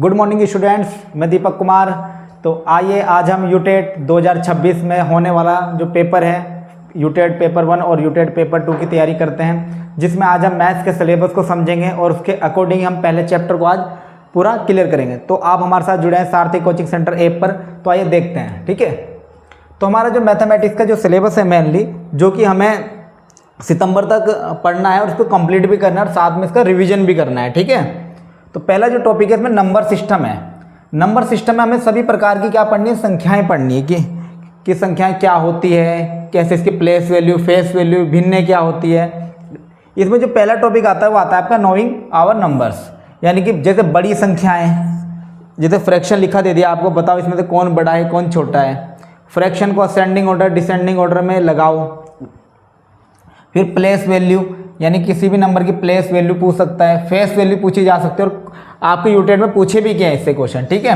Good morning students, मैं दीपक कुमार। तो आइए आज हम यूटेट 2026 में होने वाला जो पेपर है यूटेट पेपर 1 और यूटेट पेपर 2 की तैयारी करते हैं, जिसमें आज हम मैथ्स के सिलेबस को समझेंगे और उसके अकॉर्डिंग हम पहले चैप्टर को आज पूरा क्लियर करेंगे। तो आप हमारे साथ जुड़े हैं सारथी कोचिंग सेंटर ऐप पर। तो आइए देखते हैं, ठीक है। तो हमारा जो मैथमेटिक्स का जो सिलेबस है मेनली, जो कि हमें सितंबर तक पढ़ना है और उसको कंप्लीट भी करना है और साथ में इसका रिवीजन भी करना है, ठीक है। तो पहला जो टॉपिक है इसमें नंबर सिस्टम है। नंबर सिस्टम में हमें सभी प्रकार की क्या पढ़नी है, संख्याएं पढ़नी है कि संख्याएं क्या होती है, कैसे इसकी प्लेस वैल्यू, फेस वैल्यू, भिन्न क्या होती है। इसमें जो पहला टॉपिक आता है वो आता है आपका नोइंग आवर नंबर्स, यानी कि जैसे बड़ी संख्याएं, जैसे फ्रैक्शन लिखा दे दिया आपको, बताओ इसमें से कौन बड़ा है कौन छोटा है। फ्रैक्शन को असेंडिंग ऑर्डर डिसेंडिंग ऑर्डर में लगाओ। फिर प्लेस वैल्यू, यानी किसी भी नंबर की प्लेस वैल्यू पूछ सकता है, फेस वैल्यू पूछी जा सकती है और आपके यूटेट में पूछे भी गए हैं इससे क्वेश्चन, ठीक है,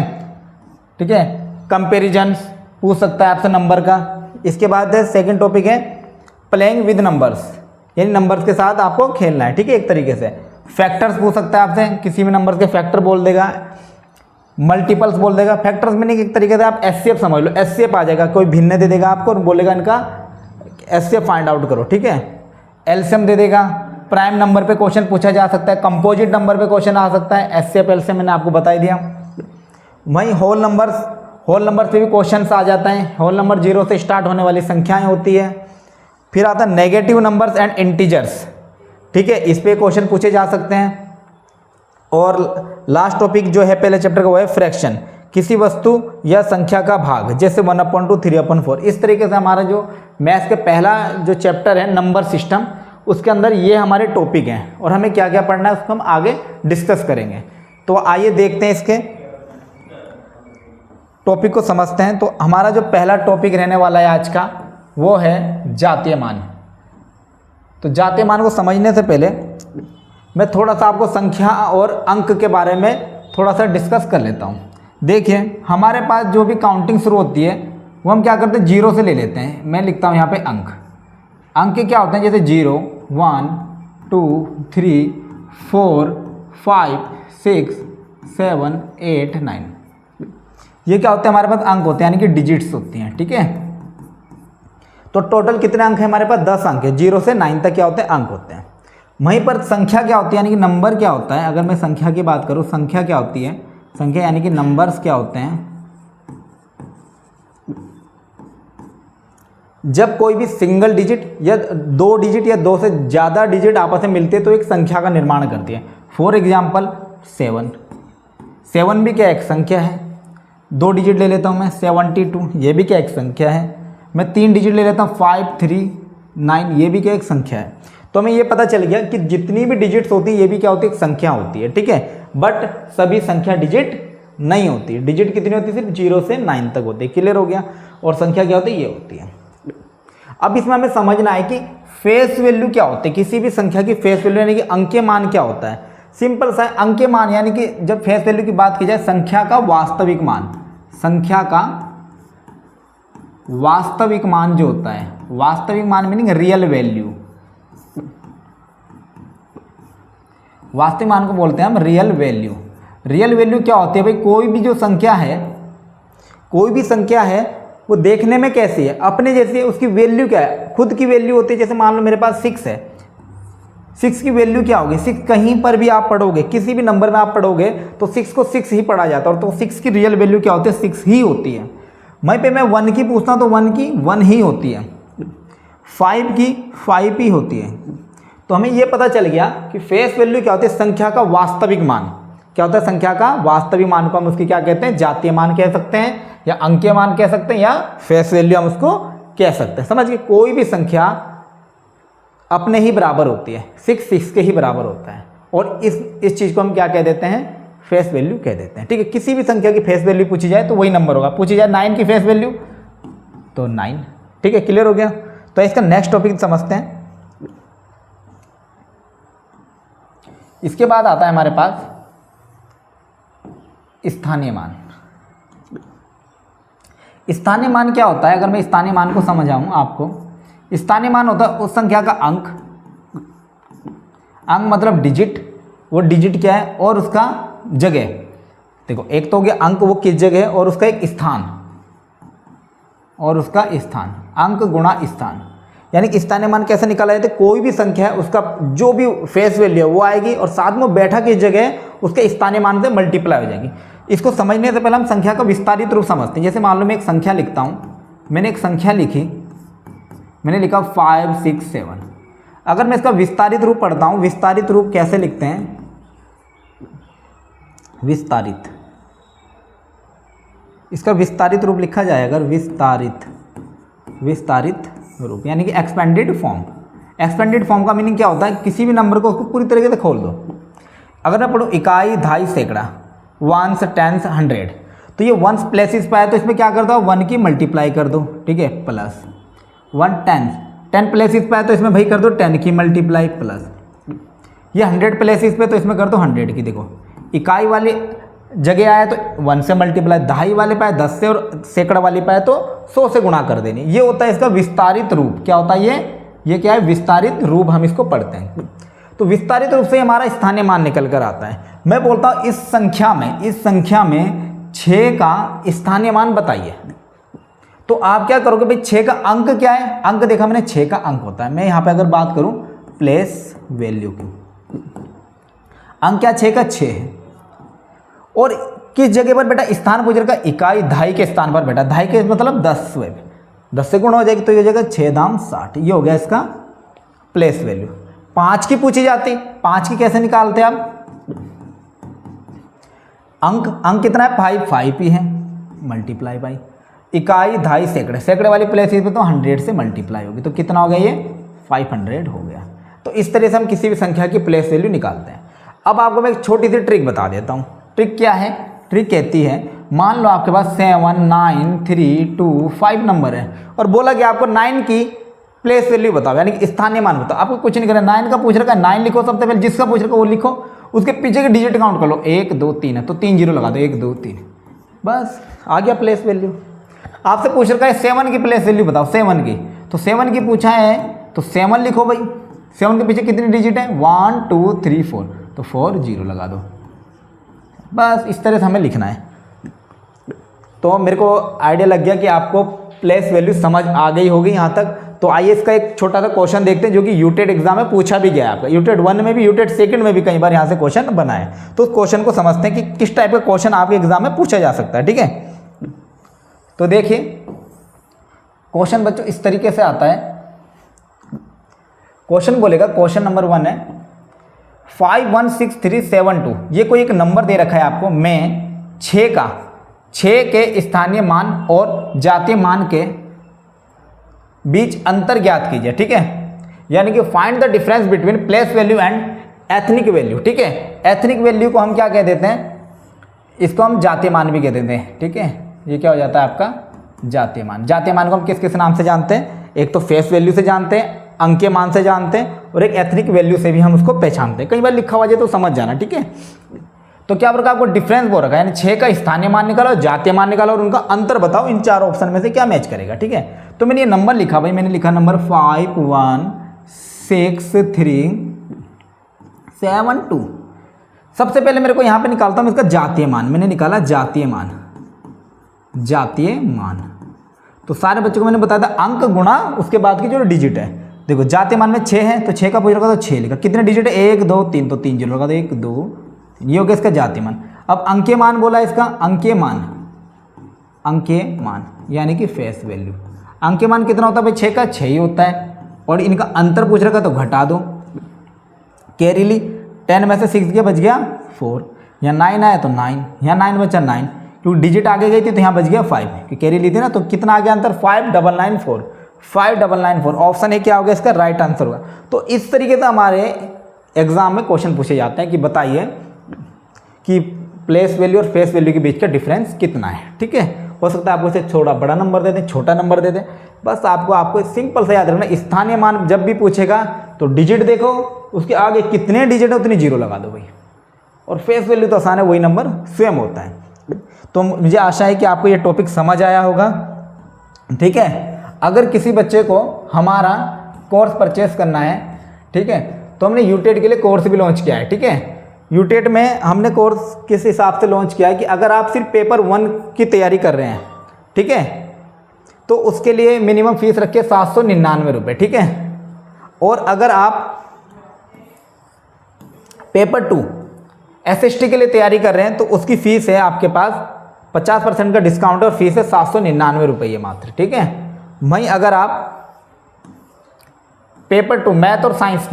ठीक है। कंपेरिजन्स पूछ सकता है आपसे नंबर का। इसके बाद सेकंड टॉपिक है प्लेइंग विद नंबर्स, यानी नंबर्स के साथ आपको खेलना है, ठीक है, एक तरीके से। फैक्टर्स पूछ सकता है आपसे, किसी भी नंबर के फैक्टर बोल देगा, मल्टीपल्स बोल देगा। फैक्टर्स में नहीं, एक तरीके से आप एचसीएफ समझ लो, एचसीएफ आ जाएगा, कोई भिन्न दे देगा आपको और बोलेगा इनका एचसीएफ फाइंड आउट करो, ठीक है। एलसीएम दे देगा, प्राइम नंबर पे क्वेश्चन पूछा जा सकता है, कंपोजिट नंबर पे क्वेश्चन आ सकता है, एचसीएफ एलसीएम मैंने आपको बता दिया। वहीं होल नंबर्स पे भी क्वेश्चंस आ जाता है। होल नंबर 0 से स्टार्ट होने वाली संख्याएं होती है। फिर आता है नेगेटिव नंबर्स एंड इंटीजर्स, ठीक है, इस पे क्वेश्चन पूछे जा सकते हैं। और लास्ट टॉपिक जो है पहले चैप्टर का वो है फ्रैक्शन, किसी वस्तु या संख्या का भाग, जैसे 1/2, 3/4। इस तरीके से हमारा जो मैथ्स के पहला जो चैप्टर है नंबर सिस्टम, उसके अंदर ये हमारे टॉपिक हैं और हमें क्या क्या पढ़ना है उसको हम आगे डिस्कस करेंगे। तो आइए देखते हैं इसके टॉपिक को समझते हैं। तो हमारा जो पहला टॉपिक रहने वाला है आज का वो है जातीय मान। तो जातीय मान को समझने से पहले मैं थोड़ा सा आपको संख्या और अंक के बारे में थोड़ा सा डिस्कस कर लेता हूँ। देखिए हमारे पास जो भी काउंटिंग शुरू होती है वो हम क्या करते हैं, 0 से ले लेते हैं। मैं लिखता हूँ यहाँ पे अंक। अंक क्या होते हैं, जैसे 0, 1, 2, 3, 4, 5, 6, 7, 8, 9। ये क्या होते हैं, हमारे पास अंक होते हैं, यानी कि डिजिट्स होती हैं, ठीक है। तो टोटल कितने अंक हैं हमारे पास, 10 अंक है। 0 से 9 तक क्या होते हैं, अंक होते हैं। वहीं पर संख्या क्या होती है, यानी कि नंबर क्या होता है। अगर मैं संख्या की बात करूँ, संख्या क्या होती है, संख्या यानी कि नंबर्स क्या होते हैं। जब कोई भी सिंगल डिजिट या 2 डिजिट या 2 से ज़्यादा डिजिट आपस में मिलते हैं तो एक संख्या का निर्माण करती है। फॉर एग्जाम्पल 7 भी क्या एक संख्या है। 2 डिजिट ले लेता हूँ मैं, 72, ये भी क्या एक संख्या है। मैं 3 डिजिट ले लेता हूँ, 5, 3, 9, ये भी क्या एक संख्या है। तो हमें ये पता चल गया कि जितनी भी डिजिट्स होती है ये भी क्या होती है, एक संख्या होती है, ठीक है। बट सभी संख्या डिजिट नहीं होती। डिजिट कितनी होती है, सिर्फ 0 से 9 तक होती है। क्लियर हो गया। और संख्या क्या होती है, ये होती है। अब इसमें हमें समझना है कि फेस वैल्यू क्या होती है, किसी भी संख्या की फेस वैल्यू यानी कि अंकीय मान क्या होता है। सिंपल सा अंकीय मान, यानी कि जब फेस वैल्यू की बात की जाए, संख्या का वास्तविक मान, संख्या का वास्तविक मान जो होता है, वास्तविक मान मीनिंग रियल वैल्यू। वास्तविक मान को बोलते हैं हम रियल वैल्यू। रियल वैल्यू क्या होती है भाई, कोई भी जो संख्या है, कोई भी संख्या है वो देखने में कैसी है, अपने जैसी है, उसकी वैल्यू क्या है, खुद की वैल्यू होती है। जैसे मान लो मेरे पास 6 है, 6 की वैल्यू क्या होगी, 6 कहीं पर भी आप पढ़ोगे, किसी भी नंबर में आप पढ़ोगे तो 6 को 6 ही पढ़ा जाता है। और तो 6 की रियल वैल्यू क्या होती है, 6 ही होती है। वहीं पे मैं 1 की पूछता हूँ तो 1 की 1 ही होती है, 5 की 5 ही होती है। तो हमें ये पता चल गया कि फेस वैल्यू क्या होती है, संख्या का वास्तविक मान। क्या होता है, संख्या का वास्तविक मान को हम उसकी क्या कहते हैं, जातीय मान कह सकते हैं, या अंकीय मान कह सकते हैं, या फेस वैल्यू हम उसको कह सकते हैं। समझ गए। कोई भी संख्या अपने ही बराबर होती है, 6 के ही बराबर होता है। और इस चीज़ को हम क्या कह देते हैं, फेस वैल्यू कह देते हैं, ठीक है। किसी भी संख्या की फेस वैल्यू पूछी जाए तो वही नंबर होगा। पूछी जाए 9 की फेस वैल्यू तो 9, ठीक है। क्लियर हो गया। तो इसका नेक्स्ट टॉपिक समझते हैं। इसके बाद आता है हमारे पास स्थानीय मान। स्थानीय मान क्या होता है, अगर मैं स्थानीय मान को समझाऊं आपको, स्थानीय मान होता है उस संख्या का अंक। अंक मतलब डिजिट, वो डिजिट क्या है और उसका जगह। देखो एक तो हो गया अंक वो किस जगह है और उसका एक स्थान, और उसका स्थान, अंक गुणा स्थान, यानी कि स्थानीय मान कैसे निकाला जाता है, कोई भी संख्या है उसका जो भी फेस वैल्यू है वो आएगी और साथ में बैठा किस जगह है उसके स्थानीय मान से मल्टीप्लाई हो जाएगी। इसको समझने से पहले हम संख्या का विस्तारित रूप समझते हैं। जैसे मान लो मैं एक संख्या लिखता हूँ, मैंने एक संख्या लिखी, मैंने लिखा 5 6 7। अगर मैं इसका विस्तारित रूप पढ़ता हूँ, विस्तारित रूप कैसे लिखते हैं, विस्तारित, इसका विस्तारित रूप लिखा जाए अगर विस्तारित रूप यानी कि एक्सपेंडेड फॉर्म। एक्सपेंडेड फॉर्म का मीनिंग क्या होता है, किसी भी नंबर को उसको पूरी तरीके से खोल दो। अगर मैं पढ़ूँ इकाई, दहाई, सैकड़ा, वंस, टेंस, 100, तो ये वंस प्लेसेस पे आए तो इसमें क्या कर दो, 1 की मल्टीप्लाई कर दो, ठीक है, प्लस 1 10 प्लेसेस पे आए तो इसमें भाई कर दो 10 की मल्टीप्लाई प्लस, ये 100 प्लेसेस पे तो इसमें कर दो 100 की। देखो इकाई वाली जगह आया तो 1 से मल्टीप्लाई, दहाई वाले पे आए 10 से, और सैकड़ा वाली पे आए तो 100 से गुणा कर देनी। ये होता है इसका विस्तारित रूप। क्या होता है ये क्या है, विस्तारित रूप हम इसको पढ़ते हैं। तो विस्तारित रूप से हमारा स्थानीय मान निकल कर आता है। मैं बोलता हूँ इस संख्या में 6 का स्थानीय मान बताइए, तो आप क्या करोगे भाई, 6 का अंक क्या है, अंक देखा मैंने 6 का अंक होता है। मैं यहाँ पे अगर बात करूँ प्लेस वैल्यू की, अंक क्या 6 का 6 है, और किस जगह पर बेटा स्थान पूछ रखा, इकाई दहाई के स्थान पर बेटा, दहाई के मतलब 10 से गुणा हो जाएगी तो ये हो जाएगा 6 दाम 60। ये हो गया इसका प्लेस वैल्यू। 5 की पूछी जाती, 5 की कैसे निकालते हैं आप, अंक कितना है 5 ही है, मल्टीप्लाई बाई इकाई, दहाई, सैकड़े, सैकड़े वाली प्लेस पे तो 100 से मल्टीप्लाई होगी, तो कितना हो गया ये 500 हो गया। तो इस तरह से हम किसी भी संख्या की प्लेस वैल्यू निकालते हैं। अब आपको मैं एक छोटी सी ट्रिक बता देता हूँ। ट्रिक क्या है, ट्रिक कहती है मान लो आपके पास 7 9 3 2 5 नंबर है और बोला कि आपको 9 की प्लेस वैल्यू बताओ, यानी कि स्थानीय मान बताओ। आपको कुछ नहीं करना, 9 का पूछ रखा है 9 लिखो, सबसे पहले जिसका पूछ रखा वो लिखो, उसके पीछे के डिजिट काउंट कर लो, 1 2 3 है तो 3 जीरो लगा दो, 1 2 3, बस आ गया प्लेस वैल्यू। आपसे पूछ रखा है 7 की प्लेस वैल्यू बताओ, 7 की, तो 7 की पूछा है तो 7 लिखो भाई, 7 के पीछे कितनी डिजिट है 1 2 3 4, तो 4 जीरो लगा दो, बस इस तरह से हमें लिखना है। तो मेरे को आइडिया लग गया कि आपको प्लेस वैल्यू समझ आ गई होगी यहाँ तक। तो आइए इसका एक छोटा सा क्वेश्चन देखते हैं जो कि यूटेट एग्जाम में पूछा भी गया है आपका, यूटेट 1 में भी, यूटेट 2 में भी कई बार यहाँ से क्वेश्चन बना है। तो उस क्वेश्चन को समझते हैं कि किस टाइप का क्वेश्चन आपके एग्जाम में पूछा जा सकता है, ठीक है। तो देखिए क्वेश्चन बच्चों इस तरीके से आता है। क्वेश्चन बोलेगा, क्वेश्चन नंबर 1 है 516372, ये कोई एक नंबर दे रखा है आपको, मैं 6 के स्थानीय मान और जातीय मान के बीच अंतर ज्ञात कीजिए, ठीक है। यानी कि find the difference between place value and ethnic value, ठीक है। एथनिक वैल्यू को हम क्या कह देते हैं, इसको हम जातीय मान भी कह देते हैं, ठीक है। ये क्या हो जाता है आपका जातीय मान। जातीय मान को हम किस किस नाम से जानते हैं, एक तो फेस वैल्यू से जानते हैं, अंकीय मान से जानते हैं, और एक एथनिक वैल्यू से भी हम उसको पहचानते हैं। कई बार लिखा हुआ है तो समझ जाना, ठीक है। तो क्या प्रकार आपको डिफरेंस बोल रखा है, यानी 6 का स्थानीय मान निकालो, जातीय मान निकालो और उनका अंतर बताओ, इन 4 ऑप्शन में से क्या मैच करेगा, ठीक है। तो मैंने ये नंबर लिखा भाई, मैंने लिखा नंबर 516372। सबसे पहले मेरे को यहाँ पे निकालता हूँ इसका जातीय मान, मैंने निकाला जातीय मान, जातीय मान। तो सारे बच्चों को मैंने बताया था अंक गुणा उसके बाद की जो डिजिट है। देखो जातीय मान में 6 है तो 6 का पूछ रखा तो 6 लिखा, कितने डिजिट है 1 2 3, तो 3 जीरो लगा दो, 1 2, ये हो गया इसका जातीय मान। अब अंकीय मान बोला इसका, अंकीय मान यानी कि फेस वैल्यू। अंकीय मान कितना होता है भाई, 6 का 6 ही होता है, और इनका अंतर पूछ रखा तो घटा दो, कैरी ली, 10 में से 6 गया बच गया 4, यहाँ 9 आया तो 9, यहाँ 9 बचा 9, क्योंकि डिजिट आगे गई थी तो यहाँ बच गया 5, कि कैरी ली थी ना, तो कितना आ गया अंतर 5994, 5994। ऑप्शन ए क्या हो गया इसका राइट आंसर होगा। तो इस तरीके से हमारे एग्जाम में क्वेश्चन पूछे जाते हैं कि बताइए कि प्लेस वैल्यू और फेस वैल्यू के बीच का डिफरेंस कितना है, ठीक है। हो सकता है आपको इसे थोड़ा बड़ा नंबर दे दें, छोटा नंबर दे दें, बस आपको सिंपल सा याद रखना, स्थानीय मान जब भी पूछेगा तो डिजिट देखो, उसके आगे कितने डिजिट है उतनी जीरो लगा दो भाई, और फेस वैल्यू तो आसान है, वही नंबर स्वयं होता है। तो मुझे आशा है कि आपको ये टॉपिक समझ आया होगा, ठीक है। अगर किसी बच्चे को हमारा कोर्स परचेस करना है, ठीक है, तो हमने यूटेट के लिए कोर्स भी लॉन्च किया है, ठीक है। यूटेट में हमने कोर्स किस हिसाब से लॉन्च किया है कि अगर आप सिर्फ पेपर 1 की तैयारी कर रहे हैं, ठीक है, तो उसके लिए मिनिमम फीस रखिए 799 रुपये, ठीक है। और अगर आप पेपर 2 SST के लिए तैयारी कर रहे हैं तो उसकी फ़ीस है आपके पास 50% का डिस्काउंट और फीस है 799 रुपये मात्र, ठीक है। वहीं अगर आप पेपर 2 मैथ और साइंस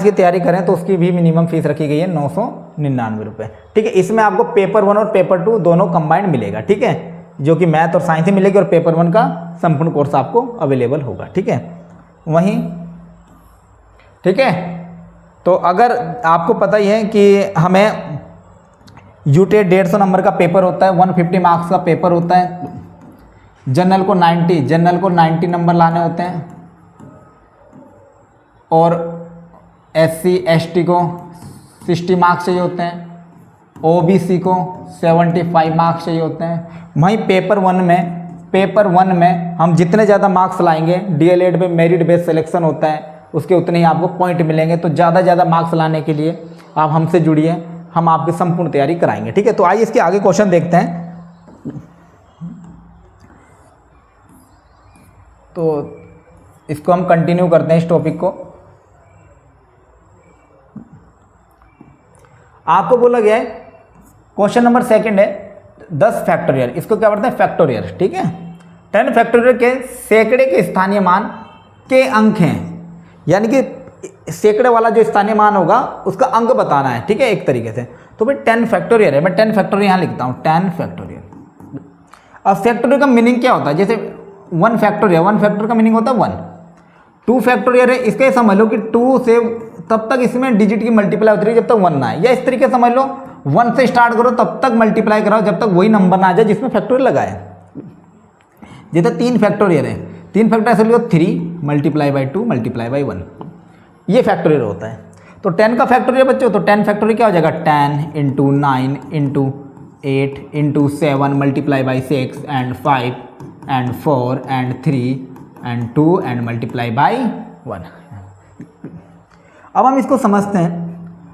की तैयारी करें तो उसकी भी मिनिमम फीस रखी गई है 999 रुपये, ठीक है। इसमें आपको पेपर 1 और पेपर 2 दोनों कंबाइंड मिलेगा, ठीक है, जो कि मैथ और साइंस ही मिलेगी और पेपर 1 का संपूर्ण कोर्स आपको अवेलेबल होगा, ठीक है। वहीं ठीक है, तो अगर आपको पता ही है कि हमें यूटेट 150 नंबर का पेपर होता है, 150 मार्क्स का पेपर होता है, जनरल को 90 नंबर लाने होते हैं और SC ST को 60 मार्क्स चाहिए होते हैं, OBC को 75 मार्क्स चाहिए होते हैं। वहीं पेपर 1 में हम जितने ज़्यादा मार्क्स लाएंगे, DLED में मेरिट बेस्ड सिलेक्शन होता है, उसके उतने ही आपको पॉइंट मिलेंगे। तो ज़्यादा मार्क्स लाने के लिए आप हमसे जुड़िए, हम आपकी संपूर्ण तैयारी कराएंगे, ठीक है। तो आइए इसके आगे क्वेश्चन देखते हैं। तो इसको हम कंटिन्यू करते हैं, इस टॉपिक को। आपको बोला गया है क्वेश्चन नंबर 2 है 10 फैक्टोरियल, इसको क्या बोलते हैं फैक्टोरियल, ठीक है। 10 फैक्टोरियल के सैकड़े के स्थानीय मान के अंक हैं, यानी कि सैकड़े वाला जो स्थानीय मान होगा उसका अंक बताना है, ठीक है, एक तरीके से। तो भाई 10 फैक्टोरियल है, मैं 10 फैक्टोरियल यहाँ लिखता हूँ, 10 फैक्टोरियल। अब फैक्टोरियल का मीनिंग क्या होता है, जैसे 1 फैक्टोरियल का मीनिंग होता है 1। 2 फैक्टोरियल है, इसका समझ लो कि 2 से तब तक इसमें डिजिट की मल्टीप्लाई होती है जब तक 1 ना आए, या इस तरीके से समझ लो 1 से स्टार्ट करो तब तक मल्टीप्लाई कराओ जब तक वही नंबर ना आ जाए जिसमें फैक्टोरियल लगा है। जैसे 3 फैक्टोरियल है, 3 फैक्टोरियल ऐसे लिखो 3 मल्टीप्लाई बाई 2 मल्टीप्लाई बाई 1, ये फैक्टोरियल होता है। तो 10 का फैक्टोरियल बच्चों, तो 10 फैक्टोरियल क्या हो जाएगा 10 into 9 into 8 into 7 multiply by 6 and 5 and 4 and 3 and 2 and multiply by 1। अब हम इसको समझते हैं।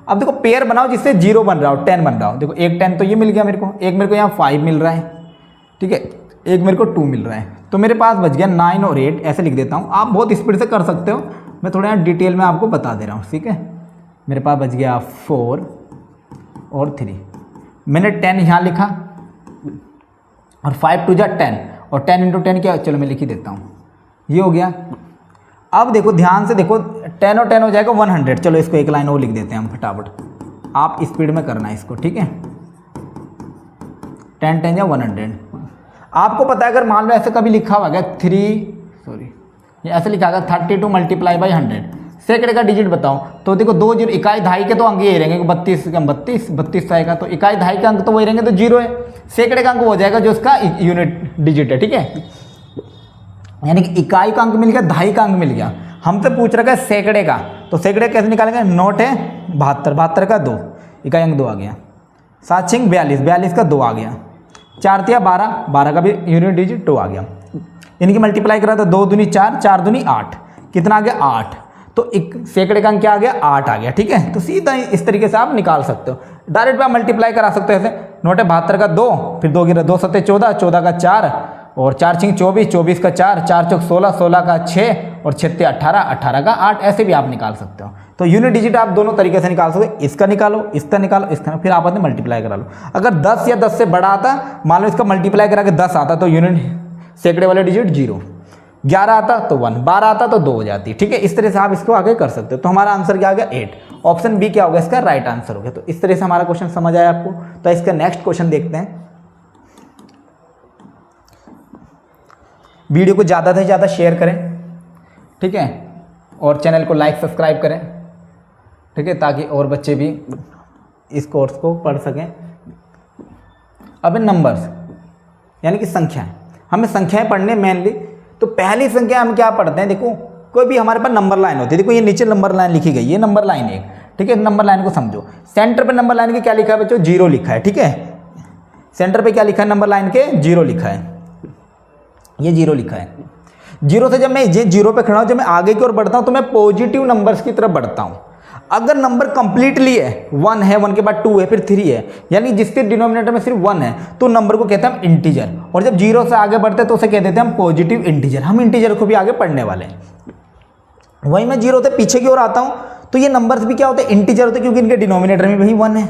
अब देखो पेयर बनाओ जिससे 0 बन रहा हो, 10 बन रहा हो। देखो एक 10 तो ये मिल गया मेरे को, एक मेरे को यहाँ 5 मिल रहा है, ठीक है, एक मेरे को 2 मिल रहा है, तो मेरे पास बच गया 9 और 8, ऐसे लिख देता हूँ। आप बहुत स्पीड से कर सकते हो, मैं थोड़ा यहाँ डिटेल में आपको बता दे रहा हूँ, ठीक है। मेरे पास बच गया 4 और 3, मैंने 10 यहाँ लिखा और 5 2 जा 10 और 10 इंटू 10 क्या, चलो मैं लिख ही देता हूँ, ये हो गया। अब देखो ध्यान से देखो 10 और 10 हो जाएगा 100, चलो इसको एक लाइन और लिख देते हैं हम फटाफट, आप स्पीड में करना है इसको, ठीक है। 10 10 या 100। आपको पता है अगर मान लो ऐसे कभी लिखा हुआ है ये ऐसे लिखा है 32 मल्टीप्लाई बाई 100, सैकड़े का डिजिट बताओ, तो देखो 2 0 इकाई दहाई के तो अंक ये रहेंगे, 32 आएगा, तो इकाई दहाई के अंक तो वही रहेंगे, तो 0 है। सैकड़े का अंक हो जाएगा जो इसका यूनिट डिजिट है, ठीक है, यानी कि इकाई का अंक मिल गया, दहाई का अंक मिल गया। हमसे पूछ रखा है सैकड़े का, तो सैकड़े कैसे निकालेंगे, नोट है 72 का 2, इकाई अंक 2 आ गया, 7 6 42 का 2 आ गया, 4 3 12 का भी यूनिट डिजिट 2 आ गया। इनकी मल्टीप्लाई करा तो 2 दूनी 4 4 दूनी 8, कितना आ गया 8, तो एक सैकड़े का अंक क्या आ गया 8 आ गया, ठीक है। तो सीधा इस तरीके से आप निकाल सकते हो, डायरेक्ट आप मल्टीप्लाई करा सकते हो ऐसे, नोट है 72 का 2, फिर 2 गिरा 2 7 14, 14 का 4 और 4 6 24, 24 का 4, 4 चौक 16, 16 का 6 और 6 18, 18 का 8, ऐसे भी आप निकाल सकते हो। तो यूनिट डिजिट आप दोनों तरीके से निकाल सकते हो, इसका निकालो, इसका निकालो, इसका, फिर आप मल्टीप्लाई करा लो। अगर 10 या 10 से बड़ा आता, मान लो इसका मल्टीप्लाई करा के 10 आता, तो यूनिट सैकड़े वाले डिजिट 0, 11 आता तो 1, 12 आता तो 2 हो जाती, ठीक है। इस तरह से आप इसको आगे कर सकते हो। तो हमारा आंसर क्या आ गया 8, ऑप्शन बी क्या होगा इसका राइट आंसर हो गया। तो इस तरह से हमारा क्वेश्चन समझ आया आपको। तो इसका नेक्स्ट क्वेश्चन देखते हैं। वीडियो को ज़्यादा से ज़्यादा शेयर करें, ठीक है, और चैनल को लाइक सब्सक्राइब करें, ठीक है, ताकि और बच्चे भी इस कोर्स को पढ़ सकें। अब नंबर्स यानी कि संख्याएं, हमें संख्याएं पढ़ने मेनली। तो पहली संख्या हम क्या पढ़ते हैं, देखो कोई भी हमारे पास नंबर लाइन होती है, देखो ये नीचे नंबर लाइन लिखी गई, ये नंबर लाइन है, ठीक है। नंबर लाइन को समझो, सेंटर पे नंबर लाइन के क्या लिखा है बच्चों, 0 लिखा है, ठीक है। सेंटर पे क्या लिखा है नंबर लाइन के, 0 लिखा है, ये 0 लिखा है। 0 से जब मैं ये 0 पे खड़ा हूँ, जब मैं आगे की ओर बढ़ता हूँ तो मैं पॉजिटिव नंबर्स की तरफ बढ़ता हूँ। अगर नंबर कंप्लीटली है, 1 है, 1 के बाद 2 है, फिर 3 है, यानी जिसके डिनोमिनेटर में सिर्फ 1 है, तो नंबर को कहते हैं हम इंटीजर। और जब 0 से आगे बढ़ते हैं तो उसे कह देते हैं हम पॉजिटिव इंटीजर। हम इंटीजर को भी आगे पढ़ने वाले हैं। वही मैं 0 से पीछे की ओर आता हूँ, तो ये नंबर्स भी क्या होते हैं, इंटीजर होते हैं, क्योंकि इनके डिनोमिनेटर में वही 1 है।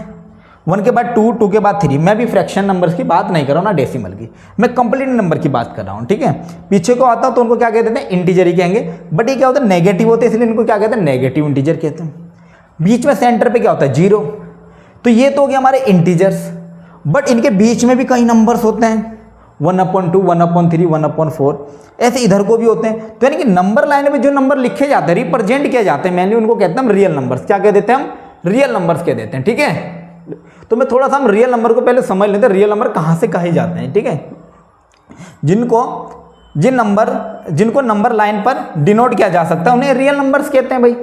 1 के बाद 2, 2 के बाद 3। मैं भी फ्रैक्शन नंबर्स की बात नहीं कर रहा हूँ, ना डेसिमल की, मैं कंप्लीट नंबर की बात कर रहा हूँ, ठीक है। पीछे को आता हूँ तो उनको क्या कहते हैं, इंटीजर ही कहेंगे। बट ये क्या होता है, नेगेटिव होते हैं, इसलिए इनको क्या कहते हैं, नेगेटिव इंटीजर कहते हैं। बीच में सेंटर पे क्या होता है, 0। तो ये तो हो गया हमारे इंटीजर्स। बट इनके बीच में भी कई नंबर्स होते हैं, 1/2, 1/3, 1/4, ऐसे इधर को भी होते हैं। तो यानी कि नंबर लाइन में जो नंबर लिखे जाते हैं, रिप्रेजेंट किए जाते हैं, मेनली उनको कहते हैं हम रियल नंबर्स। क्या कह देते हैं हम, रियल नंबर्स कह देते हैं, ठीक है। तो मैं थोड़ा सा हम रियल नंबर को पहले समझ लेते हैं, रियल नंबर कहाँ से कहे जाते हैं, ठीक है। जिनको नंबर लाइन पर डिनोट किया जा सकता है उन्हें रियल नंबर्स कहते हैं भाई।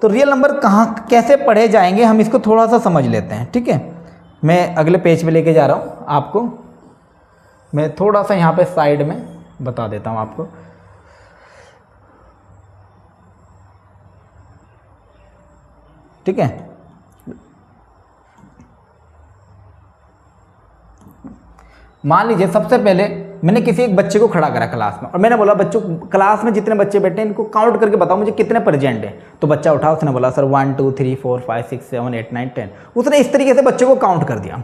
तो रियल नंबर कहाँ कैसे पढ़े जाएंगे, हम इसको थोड़ा सा समझ लेते हैं, ठीक है। मैं अगले पेज पे लेके जा रहा हूँ आपको। मैं थोड़ा सा यहाँ पे साइड में बता देता हूँ आपको। ठीक है, मान लीजिए सबसे पहले मैंने किसी एक बच्चे को खड़ा करा क्लास में, और मैंने बोला बच्चों, क्लास में जितने बच्चे बैठे हैं इनको काउंट करके बताओ मुझे कितने प्रेजेंट हैं। तो बच्चा उठा, उसने बोला सर 1 2 3 4 5 6 7 8 9 10। उसने इस तरीके से बच्चे को काउंट कर दिया।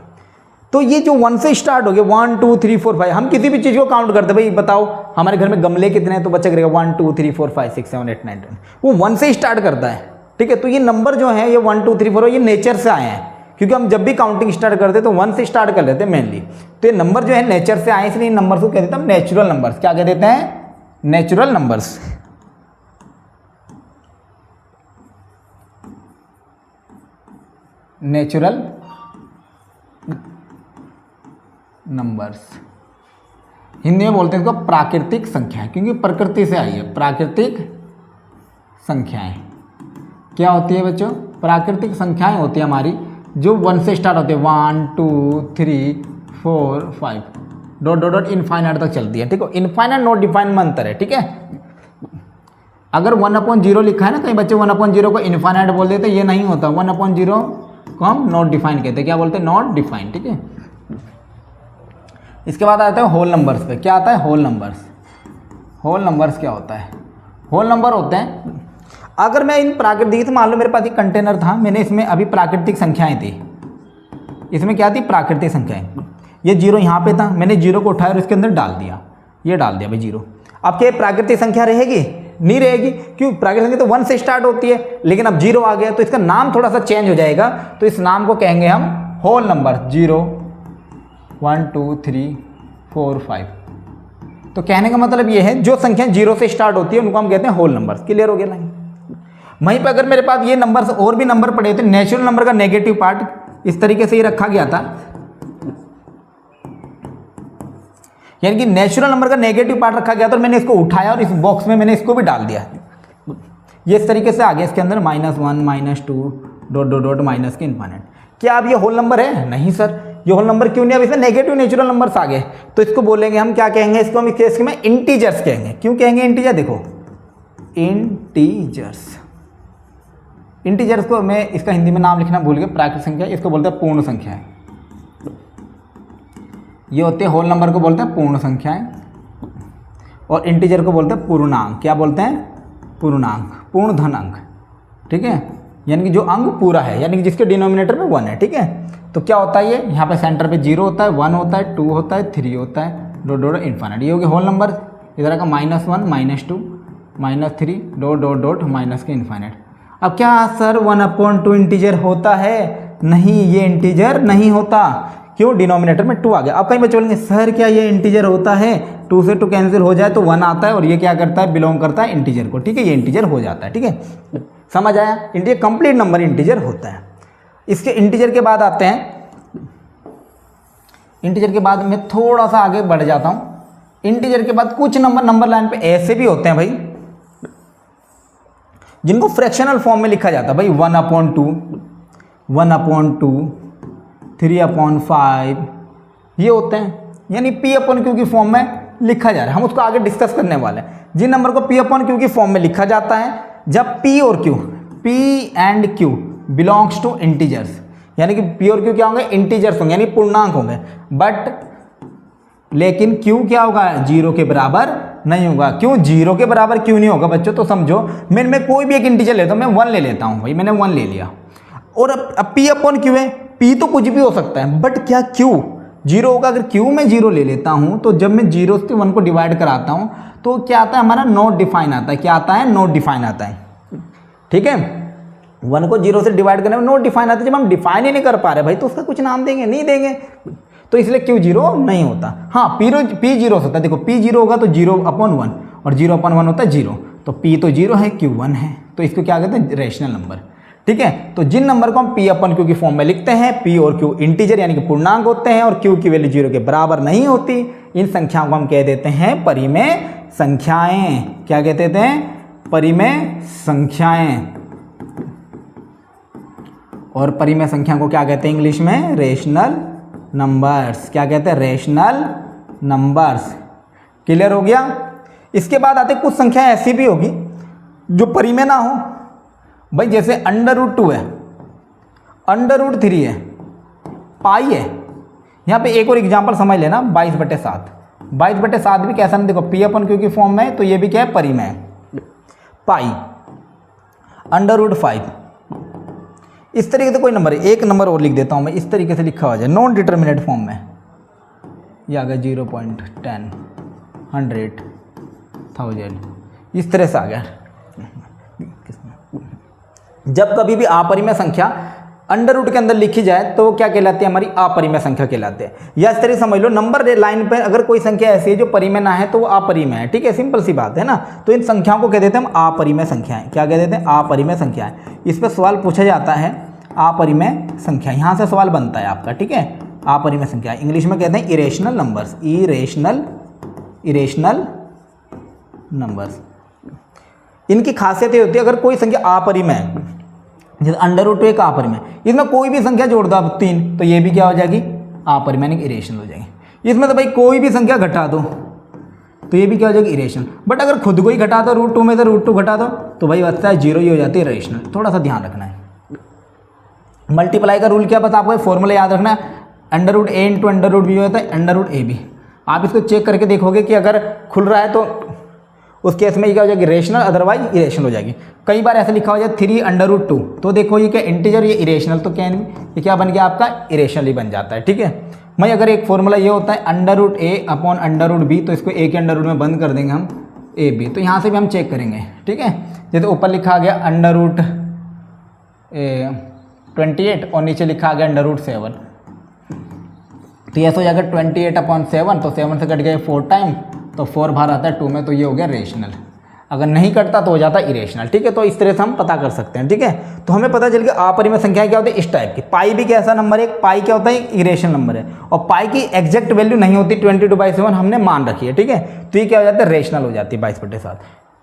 तो ये जो 1 से स्टार्ट हो गया, 1 2 3 4 5, हम किसी भी चीज़ को काउंट करते भाई, बताओ हमारे घर में गमले कितने हैं, तो बच्चा करेगा 1 2 3 4 5 6 7 8 9 10। वो 1 से स्टार्ट करता है, ठीक है। तो ये नंबर जो है ये 1 2 3 4 ये नेचर से आए हैं, क्योंकि हम जब भी काउंटिंग स्टार्ट करते हैं तो 1 से स्टार्ट कर लेते हैं मेनली। तो ये नंबर जो है नेचर से आए, इसलिए इन नंबर्स को कह देते हैं हम नेचुरल नंबर्स। क्या कह देते हैं, natural numbers. Natural numbers, Hindi में बोलते हैं इसको प्राकृतिक संख्याएं, क्योंकि प्रकृति से आई है। प्राकृतिक संख्याएं क्या होती है बच्चों, प्राकृतिक संख्याएं होती है हमारी जो 1 से स्टार्ट होती है, 1 2 3 4 5 डॉट डॉट डॉट इनफाइनाइट तक चलती है, ठीक है। इनफाइनाइट नॉट डिफाइंड में अंतर है, ठीक है। अगर 1/0 लिखा है ना, कई बच्चे 1/0 को इनफाइनाइट बोल देते हैं, ये नहीं होता। 1/0 को हम नॉट डिफाइंड कहते हैं। क्या बोलते हैं, नॉट डिफाइंड, ठीक है। इसके बाद आता है होल नंबर्स पे। क्या आता है, होल नंबर्स। होल नंबर्स क्या होता है, होल नंबर होते हैं, अगर मैं इन प्राकृतिक, मान लो मेरे पास एक कंटेनर था, मैंने इसमें अभी प्राकृतिक संख्याएं थी, इसमें क्या थी, प्राकृतिक संख्याएं। ये 0 यहाँ पे था, मैंने 0 को उठाया और इसके अंदर डाल दिया, ये डाल दिया भाई 0। अब क्या प्राकृतिक संख्या रहेगी, नहीं रहेगी, क्यों, प्राकृतिक संख्या तो 1 से स्टार्ट होती है, लेकिन अब 0 आ गया तो इसका नाम थोड़ा सा चेंज हो जाएगा। तो इस नाम को कहेंगे हम होल नंबर, 0 1 2 3 4 5। तो कहने का मतलब ये है जो संख्या 0 से स्टार्ट होती है उनको हम कहते हैं होल नंबर्स। क्लियर हो गया नहीं। वहीं पर अगर मेरे पास ये नंबर्स और भी नंबर पड़े थे, नेचुरल नंबर का नेगेटिव पार्ट इस तरीके से ही रखा गया था, यानी कि नेचुरल नंबर का नेगेटिव पार्ट रखा गया था और मैंने इसको उठाया और इस बॉक्स में मैंने इसको भी डाल दिया। ये इस तरीके से आ गया, इसके अंदर -1 -2 डॉट डॉट डॉट माइनस के इनफाइनाइट। क्या अब ये होल नंबर है, नहीं सर, ये होल नंबर क्यों नहीं, अब इसमें नेगेटिव नेचुरल नंबर्स आ गए। तो इसको बोलेंगे हम, क्या कहेंगे इसको, हम इस केस में इंटीजर्स कहेंगे। क्यों कहेंगे इंटीजर, देखो इंटीजर्स। इंटीजर्स को मैं इसका हिंदी में नाम लिखना भूल गया, प्राकृतिक संख्या, इसको बोलते हैं पूर्ण संख्याएं। ये होते हैं होल नंबर को बोलते हैं पूर्ण संख्याएं, और इंटीजर को बोलते हैं पूर्णांक। क्या बोलते हैं, पूर्णांक, पूर्ण धन अंक, ठीक है। यानी कि जो अंक पूरा है, यानी कि जिसके डिनोमिनेटर में 1 है, ठीक है। तो क्या होता है, ये यहाँ पे सेंटर पे 0 होता है, 1 होता है, 2 होता है, 3 होता है, डॉट डॉट इनफाइनाइट। ये हो गया होल नंबर। इधर का -1 -2 -3 डॉट डॉट डॉट माइनस के इनफाइनाइट। अब क्या सर 1/2 इंटीजर होता है, नहीं, ये इंटीजर नहीं होता। क्यों, डिनोमिनेटर में 2 आ गया। अब कहीं बच्चे बोलेंगे सर क्या ये इंटीजर होता है, 2 से 2 कैंसिल हो जाए तो 1 आता है, और ये क्या करता है, बिलोंग करता है इंटीजर को, ठीक है। ये इंटीजर हो जाता है, ठीक है, समझ आया। इंटीजर कंप्लीट नंबर इंटीजर होता है। इसके इंटीजर के बाद आते हैं, इंटीजर के बाद मैं थोड़ा सा आगे बढ़ जाता हूँ। इंटीजर के बाद कुछ नंबर लाइन पे ऐसे भी होते हैं भाई जिनको फ्रैक्शनल फॉर्म में लिखा जाता है भाई, 1/2 1/2 3/5 ये होते हैं, यानी P/Q की फॉर्म में लिखा जा रहा है। हम उसको आगे डिस्कस करने वाले हैं। जिन नंबर को P/Q की फॉर्म में लिखा जाता है, जब P और Q, P and Q belongs to integers, यानी कि पी और क्यू क्या होंगे, इंटीजर्स होंगे यानी पूर्णांक होंगे। बट लेकिन क्यू क्या होगा, जीरो के बराबर नहीं होगा। क्यों जीरो के बराबर क्यों नहीं होगा बच्चों, तो समझो मैं कोई भी एक इंटीजर लेता हूँ, मैं 1 ले लेता हूँ भाई, मैंने 1 ले लिया, और अब पी अपॉन क्यू है, पी तो कुछ भी हो सकता है, बट क्या क्यू जीरो होगा। अगर क्यू में जीरो ले लेता हूँ तो जब मैं जीरो से 1 को डिवाइड कराता हूँ तो क्या आता है, हमारा नॉट डिफाइन आता है। क्या आता है, नॉट डिफाइन आता है। ठीक है, 1 को जीरो से डिवाइड करने में नॉट डिफाइन आता है। जब हम डिफाइन ही नहीं कर पा रहे भाई तो उसका कुछ नाम देंगे, नहीं देंगे, तो इसलिए क्यू जीरो नहीं होता। हाँ पी जीरो होता है, देखो पी जीरो होगा तो 0/1 और 0/1 होता है 0, तो पी तो 0 है, क्यू 1 है, तो इसको क्या कहते हैं, रेशनल नंबर। ठीक है, तो जिन नंबर को हम पी अपन क्यू की फॉर्म में लिखते हैं, पी और क्यू इंटीजर यानी कि पूर्णांक होते हैं और क्यू की वैल्यू 0 के बराबर नहीं होती, इन संख्याओं को हम कह देते हैं परिमेय संख्याएं। क्या कहते थे, परिमेय संख्याएं। और परिमेय संख्या को क्या कहते हैं इंग्लिश में, रेशनल नंबर्स। क्या कहते हैं, रेशनल नंबर्स। क्लियर हो गया। इसके बाद आते कुछ संख्या ऐसी भी होगी जो परिमेय ना हो भाई, जैसे √2 है, √3 है, पाई है। यहाँ पे एक और एग्जांपल समझ लेना, 22/7। 22/7 भी कैसा नहीं, देखो पी अपन क्यू की फॉर्म में, तो ये भी क्या है, परिमेय। पाई, √5, इस तरीके से कोई नंबर है। एक नंबर और लिख देता हूँ मैं, इस तरीके से लिखा हो जाए नॉन डिटर्मिनेट फॉर्म में, ये आ गया 0.10, 100, 1000, इस तरह से आ गया। जब कभी भी अपरिमेय संख्या √ के अंदर लिखी जाए तो क्या कहलाती है, हमारी अपरिमेय संख्या कहलाते हैं। या इस तरह समझ लो, नंबर लाइन पर अगर कोई संख्या ऐसी है जो परिमेय ना है तो वो अपरिमेय है। ठीक है, सिंपल सी बात है ना। तो इन संख्याओं को कह देते हैं हम अपरिमेय संख्याएं। क्या कह देते हैं, अपरिमेय संख्याएं। इस पर सवाल पूछा जाता है, अपरिमेय संख्या, यहाँ से सवाल बनता है आपका। ठीक है, अपरिमेय संख्या इंग्लिश में कहते हैं इरेशनल नंबर्स, इरेशनल नंबर्स। इनकी खासियत ये होती है, अगर कोई संख्या अपरिमेय है, जैसे √2 एक अपरिमेय, इसमें कोई भी संख्या जोड़ दो आप 3, तो ये भी क्या हो जाएगी, अपरिमेय यानी इरेशनल हो जाएगी। इसमें तो भाई कोई भी संख्या घटा दो तो ये भी क्या हो जाएगी, इरेशनल। बट अगर खुद को ही घटा दो, √2 में से √2 घटा दो तो भाई बचता है 0 ही हो जाती है, इरेशनल। थोड़ा सा ध्यान रखना है। मल्टीप्लाई का रूल क्या, बस आपको फॉर्मूला याद रखना है, √a × √b होता है √ab। आप इसको चेक करके देखोगे कि अगर खुल रहा है तो उस केस में ये क्या हो जाएगी, रेशनल, अदरवाइज इरेशनल हो जाएगी। कई बार ऐसा लिखा हो जाए 3√2, तो देखो ये क्या इंटीजर, ये इरेशनल, तो क्या ये क्या बन गया आपका, इरेशनल ही बन जाता है। ठीक है, मैं अगर एक फॉर्मूला ये होता है √a/√b, तो इसको a के अंडर रूट में बंद कर देंगे हम ab, तो यहाँ से भी हम चेक करेंगे। ठीक है, जैसे ऊपर लिखा गया √28 और नीचे लिखा गया √7, तो ये ऐसा हो जाएगा 28/7, तो 7 से कट गया 4 टाइम, तो 4 बाहर आता है 2 में, तो ये हो गया रेशनल। अगर नहीं कटता तो हो जाता है इरेशनल। ठीक है, तो इस तरह से हम पता कर सकते हैं। ठीक है, तो हमें पता चल गया अपरिमेय संख्याएं क्या होती है, इस टाइप की। पाई भी कैसा नंबर है, पाई क्या होता है, इरेशनल नंबर है, और पाई की एग्जैक्ट वैल्यू नहीं होती, 22/7 हमने मान रखी है। ठीक है, तो ये क्या हो जाता है, रेशनल हो जाती है 22/7।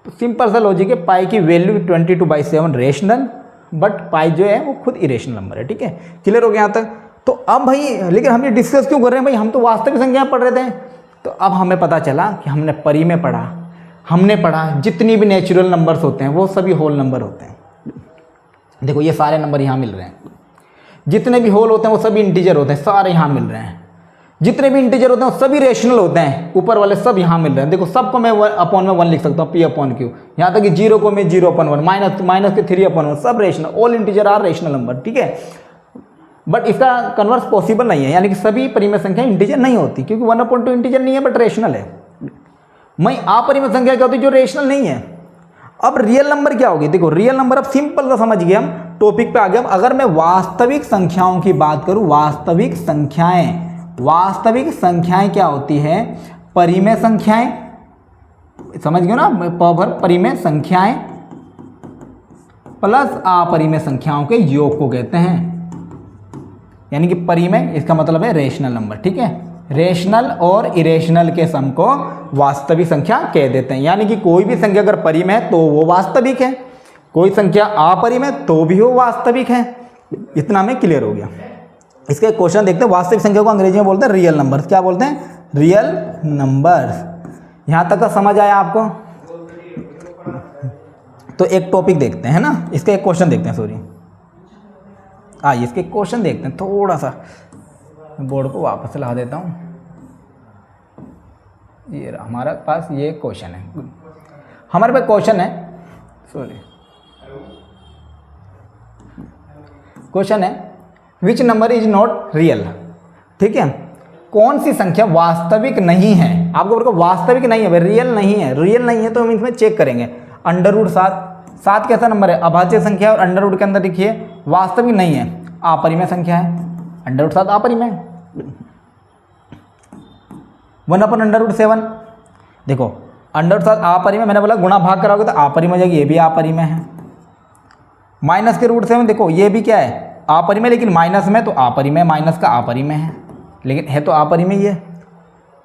तो सिंपल सा लॉजिक है, पाई की वैल्यू 22/7 रेशनल, बट पाई जो है वो खुद इरेशनल नंबर है। ठीक है, क्लियर हो गया यहाँ तक। तो अब भाई, लेकिन हम ये डिस्कस क्यों कर रहे हैं भाई, हम तो वास्तविक संख्या पढ़ रहे थे। तो अब हमें पता चला कि हमने परिमेय पढ़ा, हमने पढ़ा जितनी भी नेचुरल नंबर्स होते हैं वो सभी होल नंबर होते हैं। देखो ये सारे नंबर यहाँ मिल रहे हैं, जितने भी होल होते हैं वो सभी इंटीजर होते हैं, सारे यहाँ मिल रहे हैं। जितने भी इंटीजर होते हैं वो सभी रेशनल होते हैं, ऊपर वाले सब यहाँ मिल रहे हैं। देखो सबको मैं 1/1 लिख सकता हूँ, p/q। यहाँ तक कि 0 को मैं 0/1, माइनस के 3/1, सब rational, all integer are rational number. ठीक है, बट इसका कन्वर्स पॉसिबल नहीं है, यानी कि सभी परिमेय संख्या इंटीजर नहीं होती, क्योंकि 1/2 इंटीजर नहीं है बट रेशनल है। मैं अपरिमेय संख्या क्या होती है, जो रेशनल नहीं है। अब रियल नंबर क्या होगी, देखो रियल नंबर, अब सिंपल सा समझ गए हम, टॉपिक पे आ गए। अगर मैं वास्तविक संख्याओं की बात करूं, वास्तविक संख्याएं क्या होती है, परिमेय संख्याएं, समझ गए ना, परिमेय संख्याएं प्लस अपरिमेय संख्याओं के योग को कहते हैं, यानी कि परिमेय, इसका मतलब है रेशनल नंबर। ठीक है, रेशनल और इरेशनल के सम को वास्तविक संख्या कह देते हैं। यानी कि कोई भी संख्या अगर परिमेय है तो वो वास्तविक है, कोई संख्या अपरिमेय तो भी वो वास्तविक है। इतना हमें क्लियर हो गया। इसका एक क्वेश्चन देखते हैं। वास्तविक संख्या को अंग्रेजी में बोलते हैं रियल नंबर्स। क्या बोलते हैं, रियल नंबर्स। यहाँ तक का समझ आया आपको? तो एक टॉपिक देखते हैं ना, इसका एक क्वेश्चन देखते हैं। सॉरी, आइए इसके क्वेश्चन देखते हैं। थोड़ा सा बोर्ड को वापस ला देता हूँ। ये हमारे पास ये क्वेश्चन है, हमारे पास क्वेश्चन है, सॉरी क्वेश्चन है which number is not real. ठीक है, कौन सी संख्या वास्तविक नहीं है। आपको बोलो वास्तविक नहीं है भाई, रियल नहीं है। रियल नहीं है तो हम इसमें चेक करेंगे। √7, 7 कैसा नंबर है, अभाज्य संख्या, और अंडर रूट के अंदर लिखिए वास्तविक नहीं है, अपरिमेय संख्या है। √7 अपरिमेय। 1/√7 देखो, √7 अपरिमेय, मैंने बोला गुणा भाग कराओगे तो अपरिमेय हो जाएगी, ये भी अपरिमेय है। -√7 देखो, ये भी क्या है, अपरिमेय, लेकिन माइनस में तो अपरिमेय, माइनस का अपरिमेय है, लेकिन है तो अपरिमेय ये।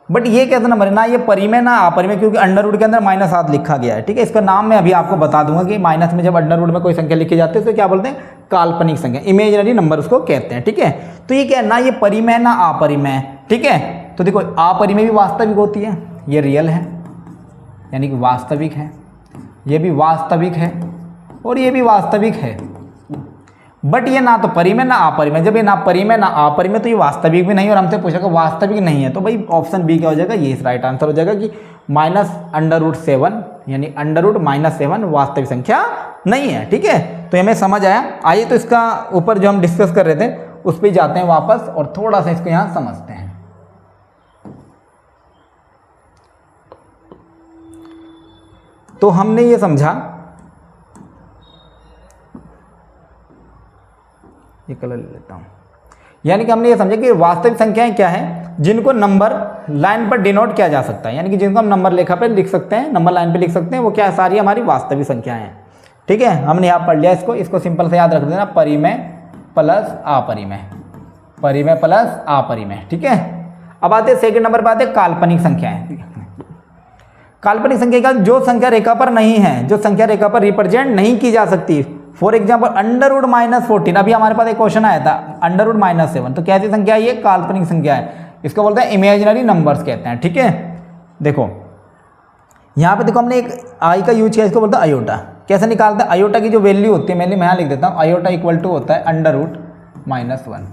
बट ये कैसा नंबर है, ना ये परिमेय ना अपरिमेय, क्योंकि अंडर रूट के अंदर -7 लिखा गया है। ठीक है, इसका नाम मैं अभी आपको बता दूंगा कि माइनस में जब अंडर रूट में कोई संख्या लिखी जाती है तो क्या बोलते हैं, काल्पनिक संख्या, इमेजिनरी नंबर उसको कहते हैं। ठीक है, तो ये क्या है, ना ये परिमेय ना अपरिमेय। ठीक है, तो देखो अपरिमेय भी वास्तविक होती है, ये रियल है यानी कि वास्तविक है, ये भी वास्तविक है और ये भी वास्तविक है। बट ये ना तो परिमेय ना अपरिमेय, जब ये ना परिमेय ना अपरिमेय तो ये वास्तविक भी नहीं, और हमसे पूछेगा वास्तविक नहीं है, तो भाई ऑप्शन बी क्या हो जाएगा, ये राइट आंसर हो जाएगा कि -√7 यानी √-7 वास्तविक संख्या नहीं है। ठीक है, तो हमें समझ आया। आइए तो इसका ऊपर जो हम डिस्कस कर रहे थे उस पर जाते हैं वापस और थोड़ा सा इसको यहाँ समझते हैं। तो हमने ये समझा, ये कलर ले लेता हूँ, यानी कि हमने ये समझा कि वास्तविक संख्याएं क्या है, जिनको नंबर लाइन पर डिनोट किया जा सकता है, यानी कि जिनको हम नंबर लेखा पे लिख सकते हैं, नंबर लाइन पे लिख सकते हैं, वो क्या है, सारी हमारी वास्तविक संख्याएं हैं। ठीक है, हमने यहाँ पढ़ लिया इसको सिंपल से याद रख देना, परिमेय प्लस अपरिमेय, परिमेय प्लस अपरिमेय। ठीक है, अब आते हैं सेकंड नंबर पर, आते हैं काल्पनिक संख्याएं। काल्पनिक संख्या का जो संख्या रेखा पर नहीं है, जो संख्या रेखा पर रिप्रेजेंट नहीं की जा सकती। फॉर एग्जाम्पल √-14, अभी हमारे पास एक क्वेश्चन आया था, √-7, तो कैसी संख्या है, ये काल्पनिक संख्या है, इसको बोलते हैं इमेजिनरी नंबर्स कहते हैं। ठीक है, देखो यहाँ पे देखो हमने एक आई का यूज किया, इसको बोलते हैं अयोटा। कैसे निकालते हैं, अयोटा की जो वैल्यू होती है, मैं यहाँ लिख देता हूँ, अयोटा इक्वल टू होता है √-1।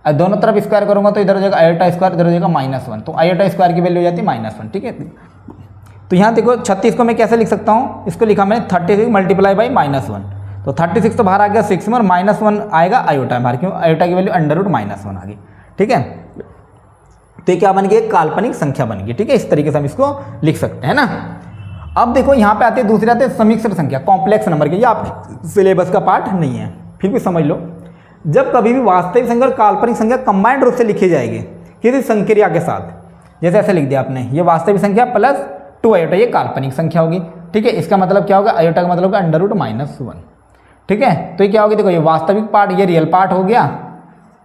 और दोनों तरफ स्क्वायर करूँगा तो इधर हो जाएगा अयोटा स्क्वायर, इधर हो जाएगा -1, तो अयोटा स्क्वायर की वैल्यू हो जाती है -1। ठीक है, तो यहाँ देखो 36 को मैं कैसे लिख सकता हूँ, इसको लिखा मैंने 36 मल्टीप्लाई बाई -1, तो 36 तो बाहर आ गया 6 में, और -1 आएगा अयोटा बाहर, क्यों, अयोटा की वैल्यू √-1 आ गई। ठीक है, तो ये क्या बन गई, एक काल्पनिक संख्या बन गई। ठीक है, इस तरीके से हम इसको लिख सकते हैं ना। अब देखो यहाँ पे आते हैं दूसरे, आते हैं समिश्र संख्या, कॉम्प्लेक्स नंबर के, ये आप सिलेबस का पार्ट नहीं है, फिर भी समझ लो। जब कभी भी वास्तविक संख्या और काल्पनिक संख्या कंबाइंड रूप से लिखी जाएगी किसी संक्रिया के साथ, जैसे ऐसे लिख दिया आपने, ये वास्तविक संख्या प्लस 2 अयोटा, ये काल्पनिक संख्या होगी। ठीक है, इसका मतलब क्या होगा, अयोटा का मतलब होगा √-1। ठीक है, तो ये क्या होगी, देखो ये वास्तविक पार्ट, ये रियल पार्ट हो गया,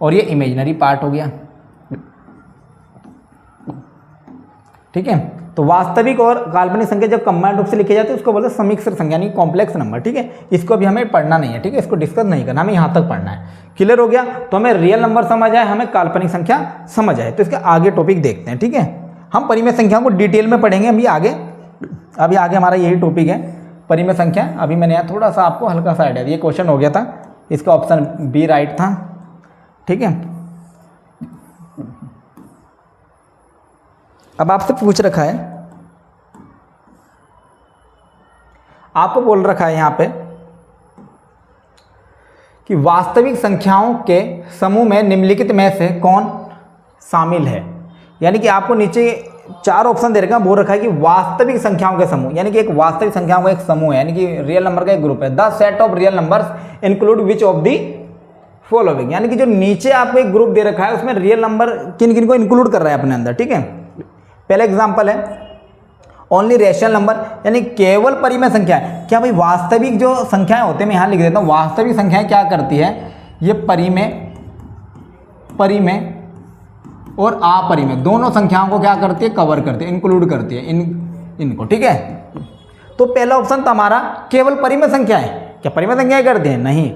और ये इमेजिनरी पार्ट हो गया। ठीक है, तो वास्तविक और काल्पनिक संख्या जब कंबाइंड रूप से लिखी जाती है उसको बोलते हैं समिश्र संख्या यानी कॉम्प्लेक्स नंबर। ठीक है, इसको भी हमें पढ़ना नहीं है। ठीक है, इसको डिस्कस नहीं करना, हमें यहाँ तक पढ़ना है। क्लियर हो गया, तो हमें रियल नंबर समझ आए, हमें काल्पनिक संख्या समझ आए, तो इसके आगे टॉपिक देखते हैं। ठीक है, हम परिमेय संख्याओं को डिटेल में पढ़ेंगे अभी आगे हमारा यही टॉपिक है, परिमेय संख्या। अभी मैंने यहाँ थोड़ा सा आपको हल्का सा आइडिया, ये क्वेश्चन हो गया था, इसका ऑप्शन बी राइट था। ठीक है, अब आपसे पूछ रखा है, आपको बोल रखा है यहाँ पे कि वास्तविक संख्याओं के समूह में निम्नलिखित में से कौन शामिल है। यानी कि आपको नीचे 4 ऑप्शन दे रखा है, बोल रखा है कि वास्तविक संख्याओं के समूह, यानी कि एक वास्तविक संख्याओं का एक समूह है, यानी कि रियल नंबर का एक ग्रुप है। The set of real numbers include which of the following, यानी कि जो नीचे आपको एक ग्रुप दे रखा है उसमें रियल नंबर किन किन को इंक्लूड कर रहा है अपने अंदर। ठीक है, पहला एग्जांपल है ओनली रेशनल नंबर, यानी केवल परिमेय संख्या है। क्या भाई वास्तविक जो संख्याएं होते हैं, मैं यहाँ लिख देता हूँ, वास्तविक संख्याएं क्या करती है, ये परिमेय और अपरिमेय दोनों संख्याओं को क्या करती है, कवर करती है, इंक्लूड करती है इनको। ठीक है, तो पहला ऑप्शन तो हमारा केवल परिमेय संख्या है। क्या परिमेय संख्याएं करती हैं, नहीं।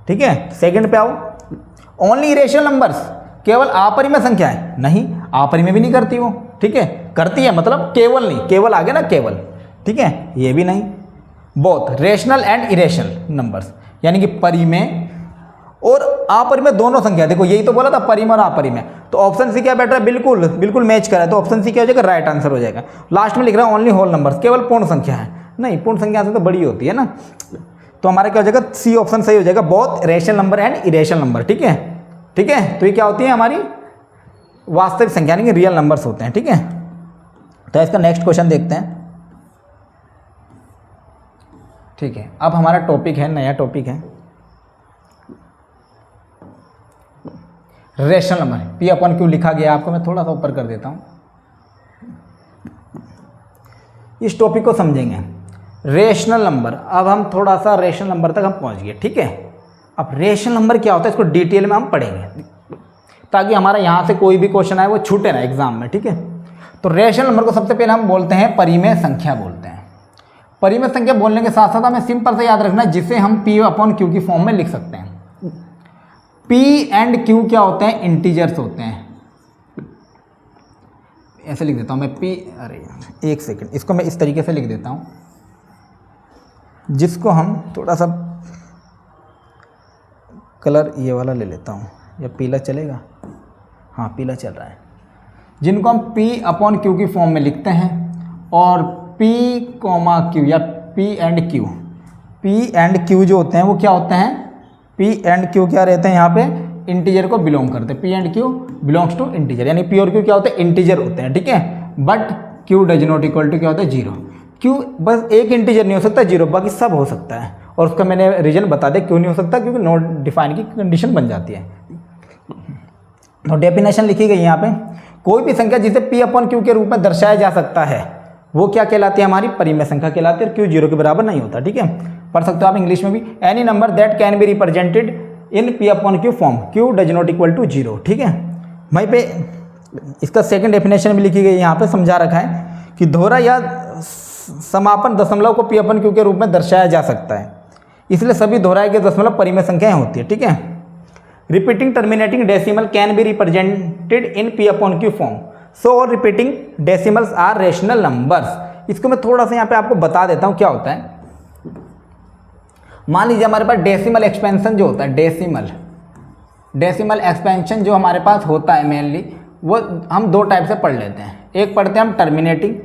ठीक है, सेकंड पे आओ, ओनली रेशनल नंबर्स, केवल अपरिमेय संख्या है, नहीं, अपरिमेय भी नहीं करती वो। ठीक है, करती है मतलब केवल नहीं, केवल आगे ना केवल। ठीक है, ये भी नहीं। Both rational and irrational numbers, यानी कि परिमेय और अपरिमेय दोनों संख्या, देखो यही तो बोला था परिमेय और अपरिमेय, तो ऑप्शन सी क्या बैठ रहा है, बिल्कुल बिल्कुल मैच करा है, तो ऑप्शन सी क्या हो जाएगा, राइट आंसर हो जाएगा। लास्ट में लिख रहा है ओनली होल नंबर्स, केवल पूर्ण संख्या है, नहीं पूर्ण संख्या से तो बड़ी होती है ना, तो हमारा क्या हो जाएगा, सी ऑप्शन सही हो जाएगा, both rational number and irrational number. ठीक है, ठीक है, तो ये क्या होती है हमारी वास्तविक संख्या, यानी कि रियल नंबर्स होते हैं। ठीक है, तो इसका नेक्स्ट क्वेश्चन देखते हैं। ठीक है, अब हमारा टॉपिक है, नया टॉपिक है रेशनल नंबर। पी अपन क्यों लिखा गया आपको मैं थोड़ा सा ऊपर कर देता हूं, इस टॉपिक को समझेंगे। रेशनल नंबर, अब हम थोड़ा सा रेशनल नंबर तक हम पहुंच गए। ठीक है, अब रेशनल नंबर क्या होता है इसको डिटेल में हम पढ़ेंगे, ताकि हमारा यहाँ से कोई भी क्वेश्चन आए वो छूटे ना एग्जाम में। ठीक है, तो रेशनल नंबर को सबसे पहले हम बोलते हैं परिमेय संख्या बोलते हैं। परिमेय संख्या बोलने के साथ साथ हमें सिंपल से याद रखना है, जिसे हम पी अपॉन क्यू की फॉर्म में लिख सकते हैं। पी एंड क्यू क्या होते हैं, इंटीजर्स होते हैं। ऐसे लिख देता हूँ मैं पी, अरे एक सेकंड, इसको मैं इस तरीके से लिख देता हूँ, जिसको हम थोड़ा सा कलर ये वाला ले लेता हूँ, या पीला चलेगा, हाँ पीला चल रहा है, जिनको हम पी अपॉन क्यू की फॉर्म में लिखते हैं। और पी कॉमा क्यू या P and Q, P and Q जो होते हैं वो क्या होते हैं, पी एंड क्यू क्या रहते हैं, यहाँ पे इंटीजर को बिलोंग करते हैं। P and Q belongs to integer, यानी पी और क्यू क्या होते हैं, इंटीजर होते हैं। ठीक है, but Q does not equal to क्या होता है, जीरो। क्यू बस एक इंटीजर नहीं हो सकता जीरो, बाकी सब हो सकता है, और उसका मैंने रीजन बता दिया क्यों नहीं हो सकता, क्योंकि नॉट डिफाइन की कंडीशन बन जाती है। तो डेफिनेशन लिखी गई यहाँ पे, कोई भी संख्या जिसे पी अपॉन क्यू के रूप में दर्शाया जा सकता है वो क्या कहलाती है, हमारी परिमेय संख्या कहलाती है, और क्यू जीरो के बराबर नहीं होता। ठीक है, पढ़ सकते हो आप इंग्लिश में भी, any number that can be represented in P upon Q form, Q does not equal to zero. ठीक है, वहीं पे इसका सेकंड डेफिनेशन भी लिखी गई, यहाँ पे समझा रखा है कि दोहरा या समापन दशमलव को पी अपॉन क्यू के रूप में दर्शाया जा सकता है, इसलिए सभी दोहराए गए दशमलव परिमेय संख्याएं होती है। ठीक है, repeating terminating decimal can be represented in P upon Q form, so और repeating decimals are rational numbers. इसको मैं थोड़ा सा यहाँ पे आपको बता देता हूँ क्या होता है। मान लीजिए हमारे पास डेसिमल एक्सपेंशन जो होता है, डेसिमल एक्सपेंशन जो हमारे पास होता है मेनली, वो हम दो टाइप से पढ़ लेते हैं। एक पढ़ते हैं हम टर्मिनेटिंग,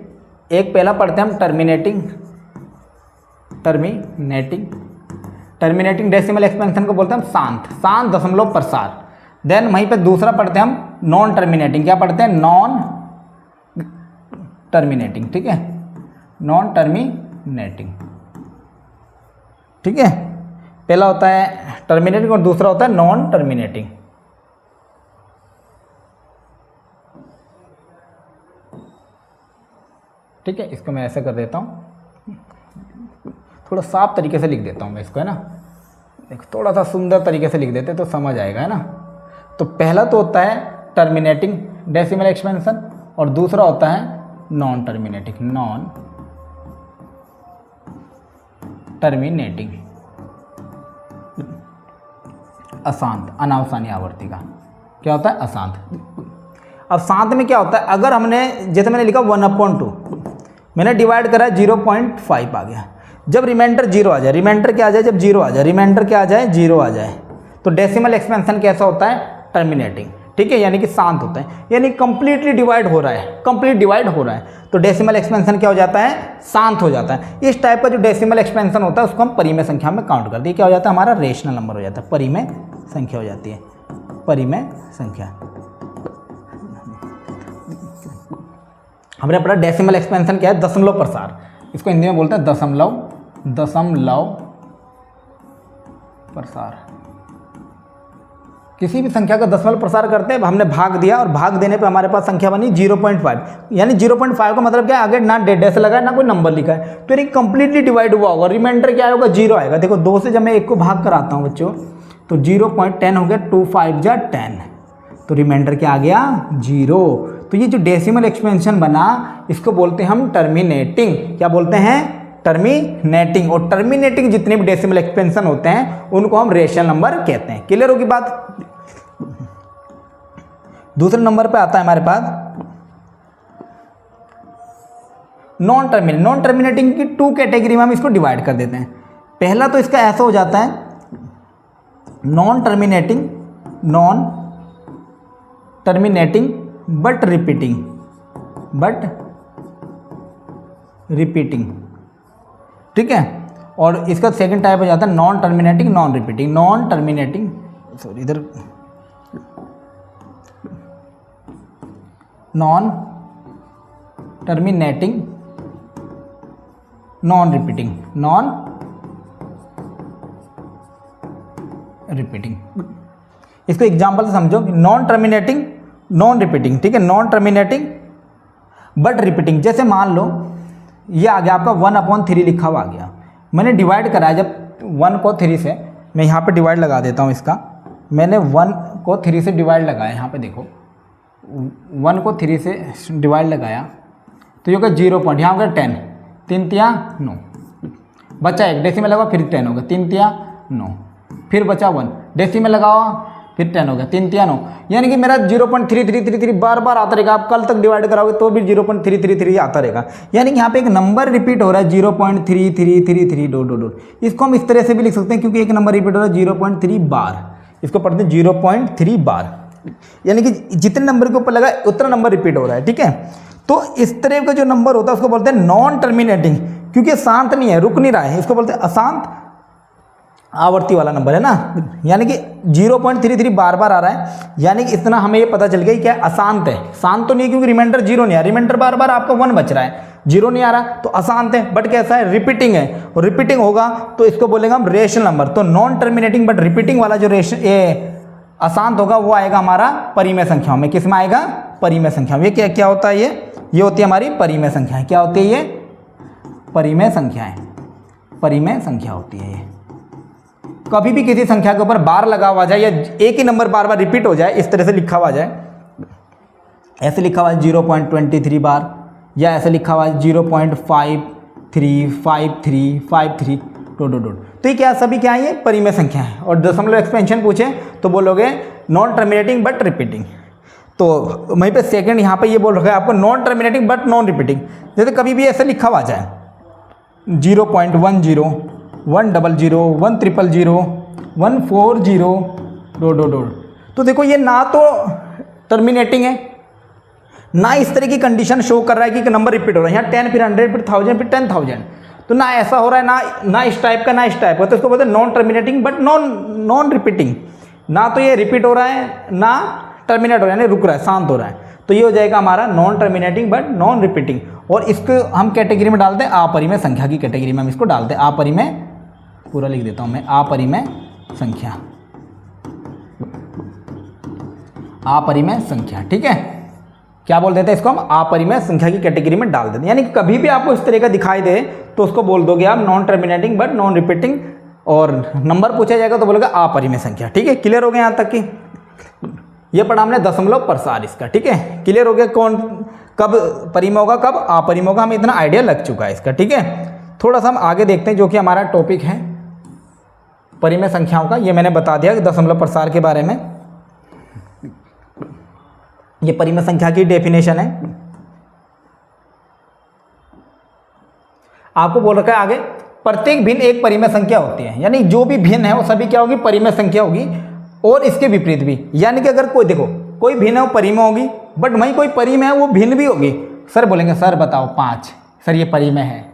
एक पहला पढ़ते हैं हम टर्मिनेटिंग डेसिमल एक्सपेंशन को बोलते हैं हम शांत दशमलव प्रसार। देन वहीं पे दूसरा पढ़ते हैं हम नॉन टर्मिनेटिंग, क्या पढ़ते हैं, नॉन टर्मिनेटिंग। ठीक है, नॉन टर्मिनेटिंग। ठीक है, पहला होता है टर्मिनेटिंग और दूसरा होता है नॉन टर्मिनेटिंग। ठीक है, इसको मैं ऐसे कर देता हूँ, थोड़ा साफ तरीके से लिख देता हूँ मैं इसको, है ना, देखो थोड़ा सा सुंदर तरीके से लिख देते तो समझ आएगा, है ना। तो पहला तो होता है टर्मिनेटिंग डेसिमल एक्सपेंशन और दूसरा होता है नॉन टर्मिनेटिंग, अशांत, अनावसानी आवर्ती का क्या होता है, अशांत। अब शांत में क्या होता है, अगर हमने जैसे मैंने लिखा 1/2 मैंने डिवाइड करा 0.5 आ गया, जब रिमाइंडर जीरो आ जाए, रिमाइंडर क्या आ जाए, जब जीरो आ जाए, रिमाइंडर क्या आ जाए, जीरो आ जाए, तो डेसिमल एक्सपेंशन कैसा होता है, टर्मिनेटिंग। ठीक है, यानी कि शांत होता है, यानी कंप्लीटली डिवाइड हो रहा है, कंप्लीट डिवाइड हो रहा है, तो डेसिमल एक्सपेंशन क्या हो जाता है, शांत हो जाता है। इस टाइप का जो डेसिमल एक्सपेंशन होता है उसको हम परिमेय संख्या में काउंट करते हैं, क्या हो जाता है, हमारा रेशनल नंबर हो जाता है, परिमेय संख्या हो जाती है, परिमेय संख्या। हमने पढ़ा डेसिमल एक्सपेंशन क्या है, दशमलव प्रसार, इसको हिंदी में बोलते हैं दशमलव प्रसार। किसी भी संख्या का दशमलव प्रसार करते हैं, हमने भाग दिया और भाग देने पे हमारे पास संख्या बनी 0.5, यानी 0.5 का मतलब क्या है, आगे ना डेढ़ लगा है ना कोई नंबर लिखा है, तो ये कंप्लीटली डिवाइड हुआ होगा, रिमाइंडर क्या होगा, जीरो आएगा। देखो 2 से जब मैं 1 को भाग कराता हूँ बच्चों, तो 0.10 हो गया, 2 5 जा 10, तो रिमाइंडर क्या आ गया, 0। तो ये जो डेसिमल एक्सपेंशन बना इसको बोलते हैं हम टर्मिनेटिंग, क्या बोलते हैं, टर्मिनेटिंग। और टर्मिनेटिंग जितने भी डेसिमल एक्सपेंशन होते हैं उनको हम रेशनल नंबर कहते हैं। क्लियर होगी बात। दूसरे नंबर पे आता है हमारे पास नॉन टर्मिनेटिंग की 2 कैटेगरी में हम इसको डिवाइड कर देते हैं। पहला तो इसका ऐसा हो जाता है नॉन टर्मिनेटिंग बट रिपीटिंग, ठीक है। और इसका सेकंड टाइप हो जाता है नॉन टर्मिनेटिंग नॉन रिपीटिंग। इधर नॉन टर्मिनेटिंग नॉन रिपीटिंग। इसको एग्जांपल से समझो कि नॉन टर्मिनेटिंग नॉन रिपीटिंग, ठीक है, नॉन टर्मिनेटिंग बट रिपीटिंग। जैसे मान लो ये आ गया आपका 1/3 लिखा हुआ आ गया, मैंने डिवाइड कराया जब 1 को 3 से, मैं यहाँ पे डिवाइड लगा देता हूँ इसका, मैंने 1 को 3 से डिवाइड लगाया, यहाँ पे देखो 1 को 3 से डिवाइड लगाया तो ये होगा 0 पॉइंट, यहाँ होगा 10, 3 तिया 9, बचा 1, डेसिमल लगाओ फिर 10 होगा, 3 तिया 9, फिर बचा 1, डेसिमल लगाओ फिर 10 हो गया, 3 तिया 9, यानी कि मेरा 0.3333 बार बार आता रहेगा। आप कल तक डिवाइड कराओगे तो भी 0.333 आता रहेगा, यानी कि यहाँ पे एक नंबर रिपीट हो रहा है 0.3333 ... इसको हम इस तरह से भी लिख सकते हैं क्योंकि एक नंबर रिपीट हो रहा है 0.3 बार, इसको पढ़ते हैं 0.3 बार, यानी कि जितने नंबर के ऊपर लगा उतना नंबर रिपीट हो रहा है, ठीक है। तो इस तरह का जो नंबर होता है उसको बोलते हैं नॉन टर्मिनेटिंग, क्योंकि शांत नहीं है, रुक नहीं रहा है, इसको बोलते हैं अशांत आवर्ती वाला नंबर है ना, यानी कि 0.33 बार बार आ रहा है, यानी कि इतना हमें ये पता चल गया कि क्या अशांत है। शांत तो नहीं है क्योंकि रिमाइंडर 0 नहीं आ, रिमाइंडर बार बार आपका 1 बच रहा है, 0 नहीं आ रहा तो अशांत है, बट कैसा है, रिपीटिंग है, और रिपीटिंग होगा तो इसको बोलेंगे हम रेशनल नंबर। तो नॉन टर्मिनेटिंग बट रिपीटिंग वाला जो अशांत होगा वो आएगा हमारा परिमेय संख्याओं में। किस में आएगा, परिमेय संख्याओं में। ये क्या होता है, ये होती है हमारी परिमेय संख्याएं। क्या होती है ये, परिमेय संख्याएं, परिमेय संख्या होती है ये। कभी भी किसी संख्या के ऊपर बार लगा हुआ जाए या एक ही नंबर बार बार रिपीट हो जाए, इस तरह से लिखा हुआ जाए, ऐसे लिखा हुआ है 0.23 बार, या ऐसे लिखा हुआ है 0.535353 ... तो ये क्या, सभी क्या है, ये परिमेय संख्या है। और दशमलव एक्सपेंशन पूछे तो बोलोगे नॉन टर्मिनेटिंग बट रिपीटिंग। तो वहीं पे सेकंड यहाँ पे ये बोल रखा है आपको non terminating but non repeating. जैसे कभी भी ऐसे लिखा हुआ जाए 0.10 100 100 140 ... तो देखो ये ना तो टर्मिनेटिंग है, ना इस तरह की कंडीशन शो कर रहा है कि नंबर रिपीट हो रहा है, यहाँ 10 फिर 100 फिर 1000 फिर 10,000, तो ना ऐसा हो रहा है, ना इस टाइप का ना इस टाइप का। तो इसको बोलते हैं non terminating but non repeating. ना तो ये रिपीट हो रहा है ना टर्मिनेट हो रहा है, यानी रुक रहा है, शांत हो रहा है। तो ये हो जाएगा हमारा non terminating but non repeating. और इसको हम कैटेगरी में डालते हैं अपरिमेय संख्या की कैटेगरी में हम इसको डालते हैं। अपरिमेय, पूरा लिख देता हूँ मैं, अपरिमेय संख्या, अपरिमेय संख्या, ठीक है। क्या बोल देते हैं इसको, हम अपरिमेय संख्या की कैटेगरी में डाल देते हैं। यानी कि कभी भी आपको इस तरह का दिखाई दे तो उसको बोल दोगे आप non terminating but non repeating, और नंबर पूछा जाएगा तो बोलोगे अपरिमेय संख्या, ठीक है। क्लियर हो गया यहाँ तक की, ये पढ़ा हमने दशमलव प्रसार इसका, ठीक है। क्लियर हो गया कौन कब परिमेय होगा कब अपरिमेय होगा, हमें इतना आइडिया लग चुका है इसका, ठीक है। थोड़ा सा हम आगे देखते हैं जो कि हमारा टॉपिक है परिमेय संख्याओं का। ये मैंने बता दिया कि दशमलव प्रसार के बारे में, ये परिमेय संख्या की डेफिनेशन है। आपको बोल रखा है आगे प्रत्येक भिन्न एक परिमेय संख्या होती है, यानी जो भी भिन्न है वो सभी क्या होगी, परिमेय संख्या होगी। और इसके विपरीत भी, यानी कि अगर कोई देखो कोई भिन्न है वो परिमेय होगी, बट वहीं कोई परिमेय है वो भिन्न भी होगी। सर बोलेंगे सर बताओ 5, सर ये परिमेय है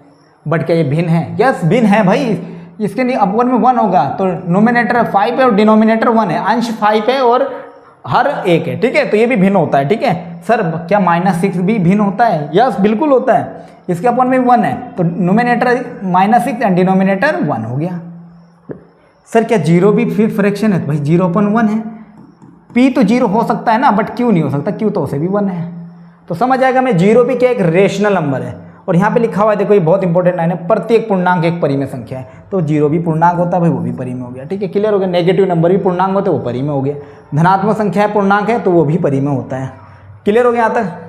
बट क्या ये भिन्न है? यस भिन्न है भाई, इसके अपर में 1 होगा तो नोमिनेटर 5 है और डिनोमिनेटर 1 है, अंश 5 है और हर एक है, ठीक है। तो ये भी भिन्न होता है, ठीक है। सर क्या -6 भी भिन्न होता है? यस बिल्कुल होता है, इसके अपन में 1 है तो नोमिनेटर -6 एंड डिनोमिनेटर 1 हो गया। सर क्या 0 भी फिर फ्रैक्शन है? तो भाई 0/1 है। p तो 0 हो सकता है ना, बट q नहीं हो सकता, q तो उसे भी 1 है। तो समझ आएगा मैं 0 भी क्या एक रेशनल नंबर है। और यहाँ पे लिखा हुआ है देखो, ये बहुत इंपॉर्टेंट लाइन है, प्रत्येक पूर्णांक एक परिमेय संख्या है। तो 0 भी पूर्णांक होता है भाई, वो भी परिमेय हो गया, ठीक है। क्लियर हो गया। नेगेटिव नंबर भी पूर्णांक होते हैं, वो परिमेय हो गया। धनात्मक संख्या है पूर्णांक है तो वो भी परिमेय होता है। क्लियर हो गया यहाँ तक?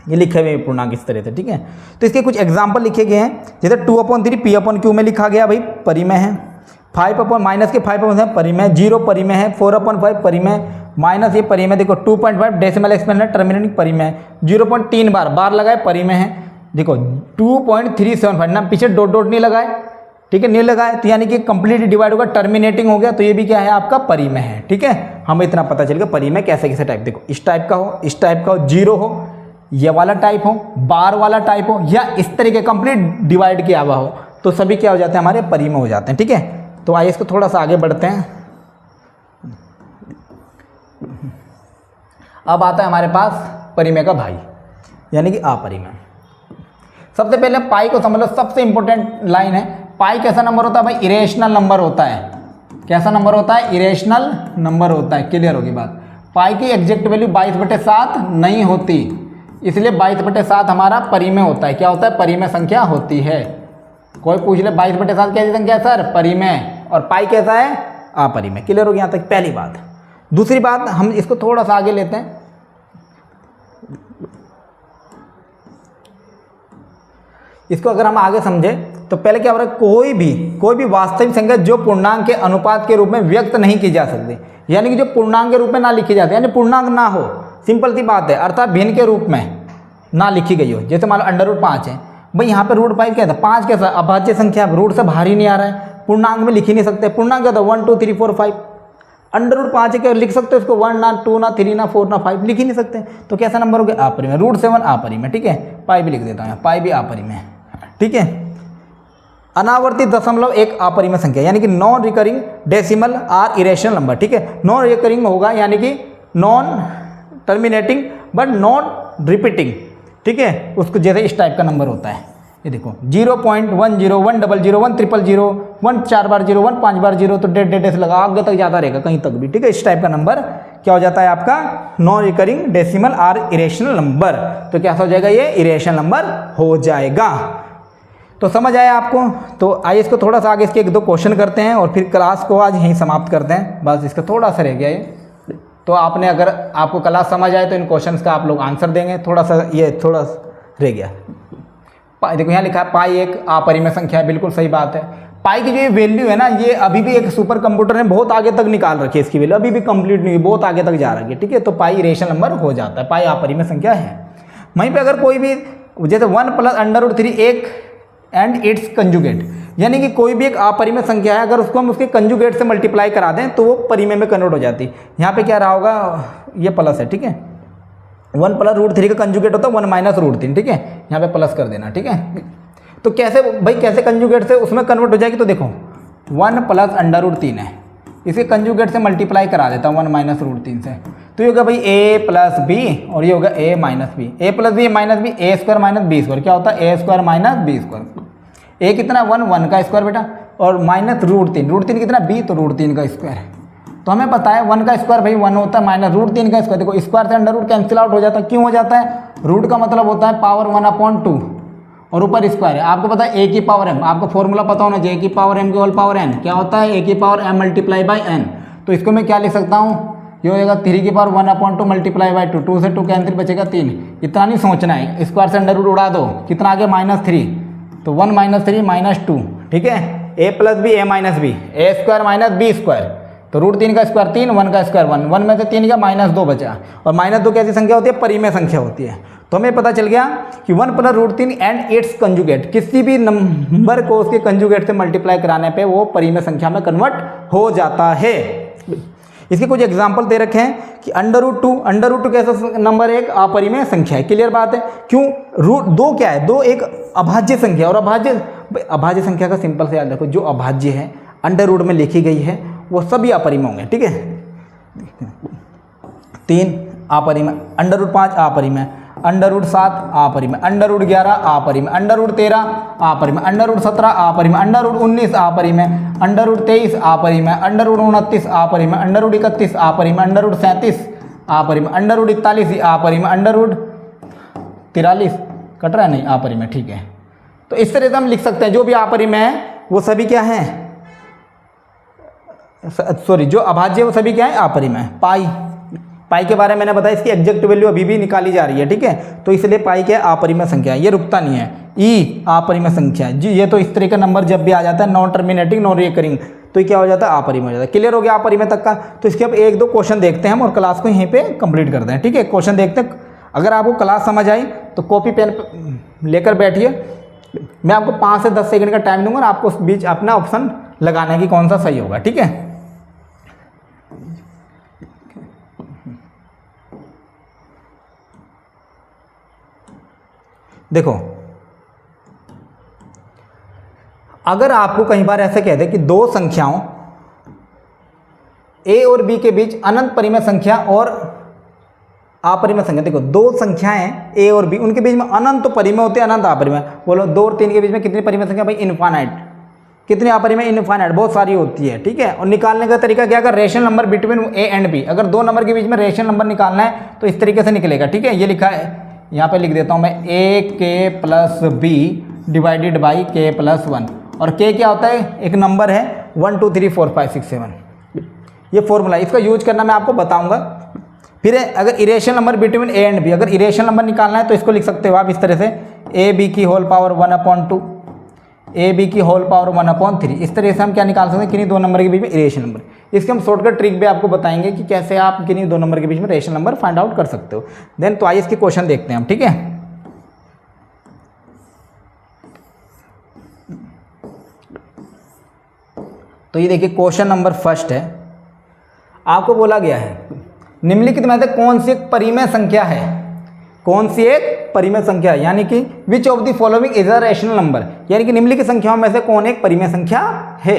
ये लिखे हुए पूर्णांक इस तरह से, ठीक है। तो इसके कुछ एग्जाम्पल लिखे गए हैं, जैसे 2/3 p/q में लिखा गया भाई परिमेय है, 5/- परिमेय, 0 परिमेय है, 4/5 परिमेय, माइनस ये परिमेय देखो 2.5 डेसिमल एक्सपेंशन टर्मिनेटिंग परिमेय, 0.3 बार लगाए परिमेय है। देखो 2.375 ना, पीछे डॉट नहीं लगाए, ठीक है, नहीं लगाए तो यानी कि कंप्लीटली डिवाइड होगा, टर्मिनेटिंग हो गया, तो ये भी क्या है आपका परिमेय है। ठीक है, हमें इतना पता चल गया परिमेय कैसे कैसे टाइप, देखो इस टाइप का हो, इस टाइप का हो, जीरो हो, ये वाला टाइप हो, बार वाला टाइप हो, या इस तरीके कंप्लीट डिवाइड किया हुआ हो, तो सभी क्या हो जाते हैं हमारे परिमेय हो जाते हैं। ठीक है, तो आइए इसको थोड़ा सा आगे बढ़ते हैं। अब आता है हमारे पास परिमेय का भाई यानी कि अपरिमेय। सबसे पहले पाई को समझ लो, सबसे इंपॉर्टेंट लाइन है, पाई कैसा नंबर होता है भाई, इरेशनल नंबर होता है। कैसा नंबर होता है, इरेशनल नंबर होता है। क्लियर होगी बात। पाई की एग्जैक्ट वैल्यू 22/7 नहीं होती, इसलिए 22/7 हमारा परिमेय होता है। क्या होता है, परिमेय संख्या होती है। कोई पूछ ले 22/7 कैसी संख्या है सर, परिमेय, और पाई कैसा है, अपरिमेय। क्लियर होगी यहाँ तक पहली बात। दूसरी बात, हम इसको थोड़ा सा आगे लेते हैं। इसको अगर हम आगे समझे तो पहले क्या हो रहा है, कोई भी वास्तविक संख्या जो पूर्णांक के अनुपात के रूप में व्यक्त नहीं की जा सकती, यानी कि जो पूर्णांक के रूप में ना लिखी जाती है, यानी पूर्णांक ना हो, सिंपल सी बात है, अर्थात भिन्न के रूप में ना लिखी गई हो। जैसे मान लो √5 है भाई, यहाँ पे √5 क्या था, 5 कैसा अभाज्य संख्या, रूट से बाहर ही नहीं आ रहा है, पूर्णांक में लिख ही नहीं सकते। पूर्णांक क्या था 1 2 3 4 5, √5 है क्या लिख सकते हो उसको, 1 ना 2 ना 3 ना 4 ना 5 लिख ही नहीं सकते, तो कैसा नंबर हो गया, अपरिमेय। √7 अपरिमेय। ठीक है, पाई भी लिख देता हूँ, पाई भी अपरिमेय। ठीक है, अनावर्ती दशमलव एक अपरिमेय संख्या, यानी कि non recurring decimal are irrational number. ठीक है, नॉन रिकरिंग होगा यानी कि non terminating but not repeating. ठीक है, उसको जैसे इस टाइप का नंबर होता है, ये देखो 0.10 100 100 1000 1 4 बार 0 1 5 बार 0, तो डेढ़ से लगा आगे तक जाता रहेगा कहीं तक भी। ठीक है, इस टाइप का नंबर क्या हो जाता है आपका, non recurring decimal are irrational number. तो क्या हो जाएगा, ये इरेशनल नंबर हो जाएगा। तो समझ आया आपको। तो आइए इसको थोड़ा सा आगे इसके 1-2 क्वेश्चन करते हैं और फिर क्लास को आज यहीं समाप्त करते हैं। बस इसका थोड़ा सा रह गया ये, तो आपने अगर आपको क्लास समझ आए तो इन क्वेश्चंस का आप लोग आंसर देंगे। थोड़ा सा ये थोड़ा रह गया। देखो यहाँ लिखा है पाई एक अपरिमेय संख्या है, बिल्कुल सही बात है। पाई की जो ये वैल्यू है ना, ये अभी भी एक सुपर कंप्यूटर ने बहुत आगे तक निकाल रखी है, इसकी वैल्यू अभी भी कंप्लीट नहीं हुई, बहुत आगे तक जा रही है। ठीक है, तो पाई इरेशनल नंबर हो जाता है, पाई अपरिमेय संख्या है। वहीं पे अगर कोई भी जैसे 1 + √3 एक एंड इट्स कंजुगेट, यानी कि कोई भी एक अपरिमेय संख्या है, अगर उसको हम उसके कंजुगेट से मल्टीप्लाई करा दें तो वो परिमेय में कन्वर्ट हो जाती है। यहाँ पे क्या रहा होगा, ये प्लस है। ठीक है, 1 + √3 का कंजुगेट होता है 1 - √3। ठीक है, यहाँ पे प्लस कर देना। ठीक है, तो कैसे भाई, कैसे कंजुगेट से उसमें कन्वर्ट हो जाएगी, तो देखो 1 + √3 है, इसे कंजुगेट से मल्टीप्लाई करा देता हूँ 1 - √3 से, तो ये होगा भाई a + b और ये होगा a - b, a + b - b, a² - b², क्या होता है a² - b²। a कितना 1 का स्क्वायर बेटा, और -√3, √3 कितना b, तो √3 का स्क्वायर। तो हमें पता है 1 का स्क्वायर भाई 1 होता है, -√3 का स्क्वायर। देखो स्क्वायर से अंडर रूट कैंसिल आउट हो जाता है, क्यों हो जाता है, रूट का मतलब होता है पावर 1/2 और ऊपर स्क्वायर है। आपको पता है a की पावर m, आपको फॉर्मूला पता होना चाहिए, a की पावर m की होल पावर n, क्या होता है a की पावर m × n। तो इसको मैं क्या लिख सकता हूँ, ये हो जाएगा 3 की पावर 1/2 × 2, 2 से 2 कैंसिल बचेगा 3। इतना नहीं सोचना है, स्क्वायर से अंडर रूट उड़ा दो, कितना आगे -3, तो 1 - 3 - 2। ठीक है, a + b a - b, a² - b², तो √3 का स्क्वायर 3, 1 का स्क्वायर 1, 1 में से 3 का -2 बचा, और -2 कैसी संख्या होती है, परिमेय संख्या होती है। तो हमें पता चल गया कि 1 + √3 एंड इट्स कंजुगेट, किसी भी नंबर को उसके कंजुगेट से मल्टीप्लाई कराने पे वो परिमेय संख्या में कन्वर्ट हो जाता है। इसके कुछ एग्जाम्पल दे रखे हैं कि √2 कैसा नंबर है, एक अपरिमेय संख्या है। क्लियर बात है, क्यों, √2 क्या है, 2 एक अभाज्य संख्या, और अभाज्य संख्या का सिंपल से याद रखो, जो अभाज्य है अंडर रूट में लिखी गई है वो सभी अपरिमेय होंगे। ठीक है, 3 अपरिमेय, √5 अपरिमेय, √7 अपरिमेय, √11 अपरिमेय, √13 अपरिमेय, √17 अपरिमेय, √19 अपरिमेय, √23 अपरिमेय, √29 अपरिमेय, √31 अपरिमेय, √37 अपरिमेय, √41 अपरिमेय, √43 कट रहा है नहीं अपरिमेय। ठीक है, तो इस तरह से हम लिख सकते हैं जो भी अपरिमेय है वो सभी क्या है, सॉरी जो अभाज्य है वो सभी क्या है, अपरिमेय। पाई के बारे में मैंने बताया, इसकी एग्जैक्ट वैल्यू अभी भी निकाली जा रही है। ठीक है, तो इसलिए पाई क्या अपरिमेय संख्या है, ये रुकता नहीं है। ई अपरिमेय संख्या है जी, ये तो इस तरह का नंबर जब भी आ जाता है नॉन टर्मिनेटिंग नॉन रिकरिंग, तो ये क्या हो जाता है, अपरिमेय हो जाता है। क्लियर हो गया अपरिमेय तक का। तो इसके अब 1-2 क्वेश्चन देखते हैं हम और क्लास को यहीं पे कंप्लीट करते हैं। ठीक है, क्वेश्चन देखते हैं। अगर आपको क्लास समझ आई तो कॉपी पेन लेकर बैठिए। मैं आपको 5 से 10 सेकंड का टाइम दूंगा और आपको उस बीच अपना ऑप्शन लगाना है कि कौन सा सही होगा, ठीक है। देखो, अगर आपको कई बार ऐसे कह दे कि दो संख्याओं a और b के बीच अनंत परिमेय संख्या और अपरिमेय संख्या, देखो दो संख्याएं a और b, उनके बीच में अनंत तो परिमेय होते हैं, अनंत अपरिमेय। बोलो 2 और 3 के बीच में कितनी परिमेय संख्या भाई? इनफाइनाइट। कितनी अपरिमेय? इनफाइनाइट, बहुत सारी होती है, ठीक है। और निकालने का तरीका क्या? अगर rational number between a and b, अगर दो नंबर के बीच में रेशनल नंबर निकालना है तो इस तरीके से निकलेगा, ठीक है। ये लिखा है, यहाँ पे लिख देता हूँ मैं, a k plus b divided by k plus 1, और k क्या होता है? एक नंबर है 1 2 3 4 5 6 7। ये फॉर्मूला, इसका यूज करना मैं आपको बताऊंगा। फिर अगर irrational number between a and b, अगर इरेशनल नंबर निकालना है तो इसको लिख सकते हो आप इस तरह से, a b की होल पावर 1/2, a b की होल पावर 1/3। इस तरह से हम क्या निकाल सकते हैं? किन्हीं दो नंबर के बीच में इरेशनल नंबर। इसके हम शॉर्टकट ट्रिक भी आपको बताएंगे कि कैसे आप किन्हीं दो नंबर के बीच में रेशनल नंबर फाइंड आउट कर सकते हो। देन तो आइए इसके क्वेश्चन देखते हैं हम, ठीक है। तो ये देखिए क्वेश्चन नंबर फर्स्ट है, आपको बोला गया है निम्नलिखित में से कौन सी एक परिमेय संख्या है? कौन सी एक परिमेय संख्या है, यानी कि which of the following is a rational number, यानी कि निम्नलिखित संख्याओं में से कौन एक परिमेय संख्या है।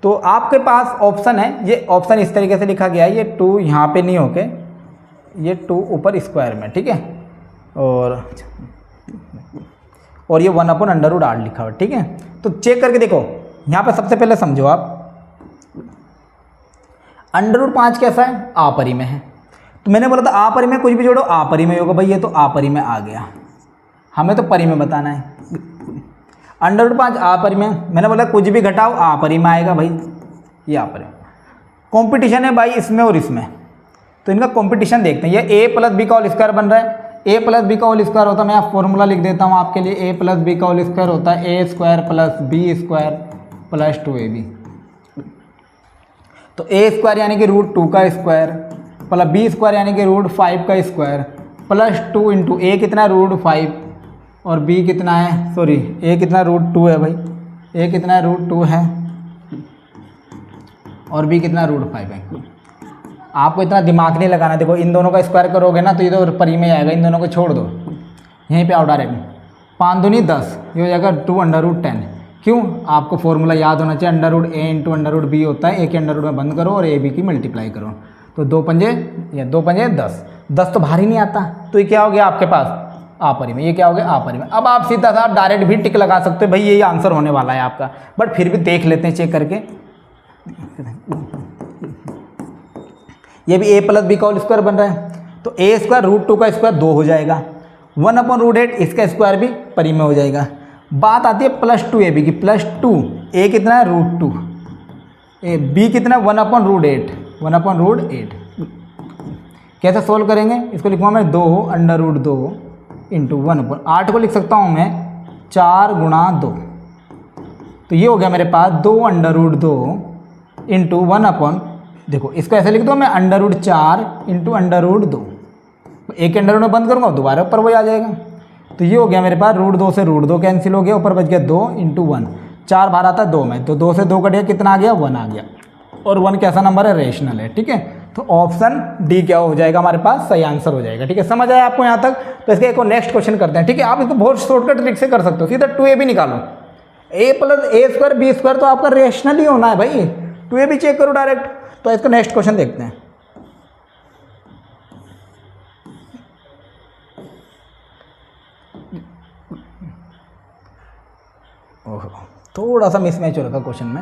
तो आपके पास ऑप्शन है, ये ऑप्शन इस तरीके से लिखा गया है, ये 2 यहाँ पे नहीं होके ये 2 ऊपर स्क्वायर में, ठीक है, और ये 1/√r लिखा हुआ, ठीक है। तो चेक करके देखो, यहाँ पे सबसे पहले समझो आप, √5 कैसा है? अपरिमेय है। तो मैंने बोला था अपरिमेय कुछ भी जोड़ो अपरिमेय होगा, भाई ये तो अपरिमेय आ गया, हमें तो परिमेय बताना है। √5 अपरिमेय, मैंने बोला कुछ भी घटाओ अपरिमेय आएगा, भाई ये अपरिमेय। कंपटीशन है भाई इसमें और इसमें, तो इनका कंपटीशन देखते हैं। ये a प्लस बी का होल स्क्वायर बन रहा है, a प्लस बी का होल स्क्वायर होता है, मैं आप फॉर्मूला लिख देता हूँ आपके लिए, a प्लस बी का होल स्क्वायर होता है a square plus B square plus 2ab। तो a स्क्वायर यानी कि √2 का स्क्वायर प्लस b स्क्वायर यानी कि √5 का स्क्वायर प्लस 2 इंटू a कितना √5 और b कितना है, सॉरी a कितना √2 है भाई, a कितना √2 है और b कितना √5 है। आपको इतना दिमाग नहीं लगाना, देखो इन दोनों का स्क्वायर करोगे ना तो ये तो परिमेय आएगा, इन दोनों को छोड़ दो, यहीं पे आओ डायरेक्ट, 5 दूनी 10, ये हो जाएगा 2/10। क्यों? आपको फॉर्मूला याद होना चाहिए, √a इंटू √b होता है, a के अंडर रूट में बंद करो और a b की मल्टीप्लाई करो, तो 2 पंजे 10, 10 तो बाहर ही नहीं आता, तो ये क्या हो गया आपके पास? अपरिमेय। ये क्या हो गया? अपरिमेय। अब आप सीधा सा डायरेक्ट भी टिक लगा सकते हो, भाई यही आंसर होने वाला है आपका, बट फिर भी देख लेते हैं चेक करके। ये भी a प्लस बी का होल स्क्वायर बन रहा है, तो a स्क्वायर √2 का स्क्वायर 2 हो जाएगा, 1/8 इसका स्क्वायर भी परिमेय हो जाएगा। बात आती है प्लस 2ab की, प्लस 2, a कितना है √2, b कितना 1/8 कैसे सोल्व करेंगे? इसको लिखूँगा मैं 2/2 इंटू 1/8 को लिख सकता हूँ मैं 4 गुणा 2, तो ये हो गया मेरे पास 2/2 इंटू 1/, देखो इसको ऐसे लिख दो मैं √4 इंटू √2, एक के अंडर रूट में बंद करूँगा दोबारा ऊपर वही आ जाएगा, तो ये हो गया मेरे पास √2 से √2 कैंसिल हो गया, ऊपर बच गया 2 इंटू 1, 4 बाहर आता है 2 में, तो 2 से 2 कट गया, कितना आ गया? 1 आ गया, और 1 कैसा नंबर है? रेशनल है, ठीक है। तो ऑप्शन डी क्या हो जाएगा हमारे पास? सही आंसर हो जाएगा, ठीक है। समझ आया आपको यहाँ तक? तो इसका एक और नेक्स्ट क्वेश्चन करते हैं, ठीक है। आप इसको बहुत शॉर्टकट ट्रिक से कर सकते हो, सीधा 2ab निकालो, a plus a square b square तो आपका रेशनल ही होना है भाई, 2ab चेक करो डायरेक्ट। तो इसका नेक्स्ट क्वेश्चन देखते हैं। थोड़ा सा मिसमैच हो रहा था क्वेश्चन में।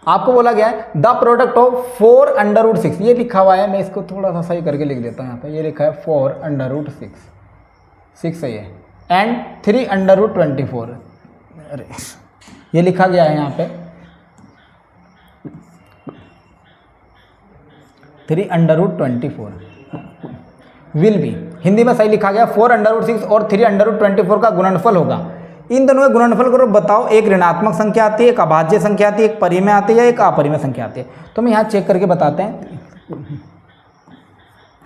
आपको बोला गया है द प्रोडक्ट ऑफ 4/6, ये लिखा हुआ है, मैं इसको थोड़ा सा सही करके लिख देता हूँ यहाँ पे, ये लिखा है 4/6, 6 सही है, एंड 3/24, अरे ये लिखा गया है यहाँ पे 3/24 विल बी, हिंदी में सही लिखा गया 4/6 और 3/24 का गुणनफल होगा। इन दोनों का गुणनफल करो, बताओ एक ऋणात्मक संख्या आती है, एक अभाज्य संख्या आती है, एक परिमेय आती है या एक अपरिमेय संख्या आती है। तो हम यहाँ चेक करके बताते हैं।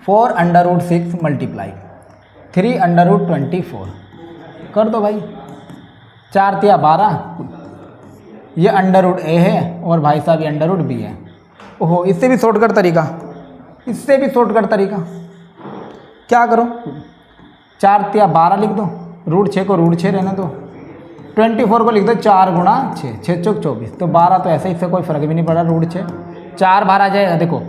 4/6 मल्टीप्लाई 3/24 कर दो भाई, 4 तिया 12, ये अंडर रूट ए है और भाई साहब ये अंडर रूट बी है। ओहो, इससे भी शॉर्टकट तरीका, इससे भी शॉर्टकट तरीका, क्या करो 4 तिया 12 लिख दो, रूट 6 को रूट 6 रहने दो, 24 को लिख दो 4 गुणा 6, 6 चौक 24, तो 12 तो ऐसे, इससे कोई फ़र्क भी नहीं पड़ा, रूट 6, 4 बाहर आ जाएगा। देखो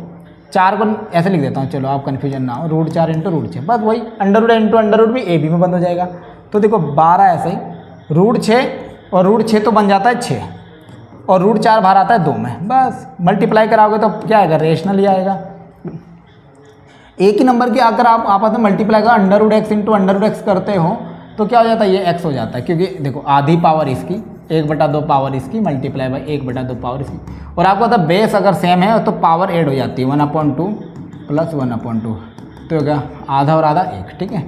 4 को ऐसे लिख देता हूँ, चलो आप कन्फ्यूजन ना हो, रूट 4 इंटू रूट 6, बस वही under root into under root भी ए बी में बंद हो जाएगा। तो देखो 12 ऐसे ही, रूट 6 और रूट 6 तो बन जाता है 6 और रूट 4 बाहर आता है 2 में, बस मल्टीप्लाई कराओगे तो क्या आएगा, रेशनल ही आएगा। एक ही नंबर की अगर आप आपस में मल्टीप्लाई का under root X into under root X करते हो तो क्या हो जाता है, ये एक्स हो जाता है, क्योंकि देखो आधी पावर इसकी 1/2 पावर इसकी मल्टीप्लाई बाई 1/2 पावर इसकी, और आपको पता बेस अगर सेम है तो पावर ऐड हो जाती है 1/2 प्लस 1/2, तो हो गया आधा और आधा 1, ठीक है।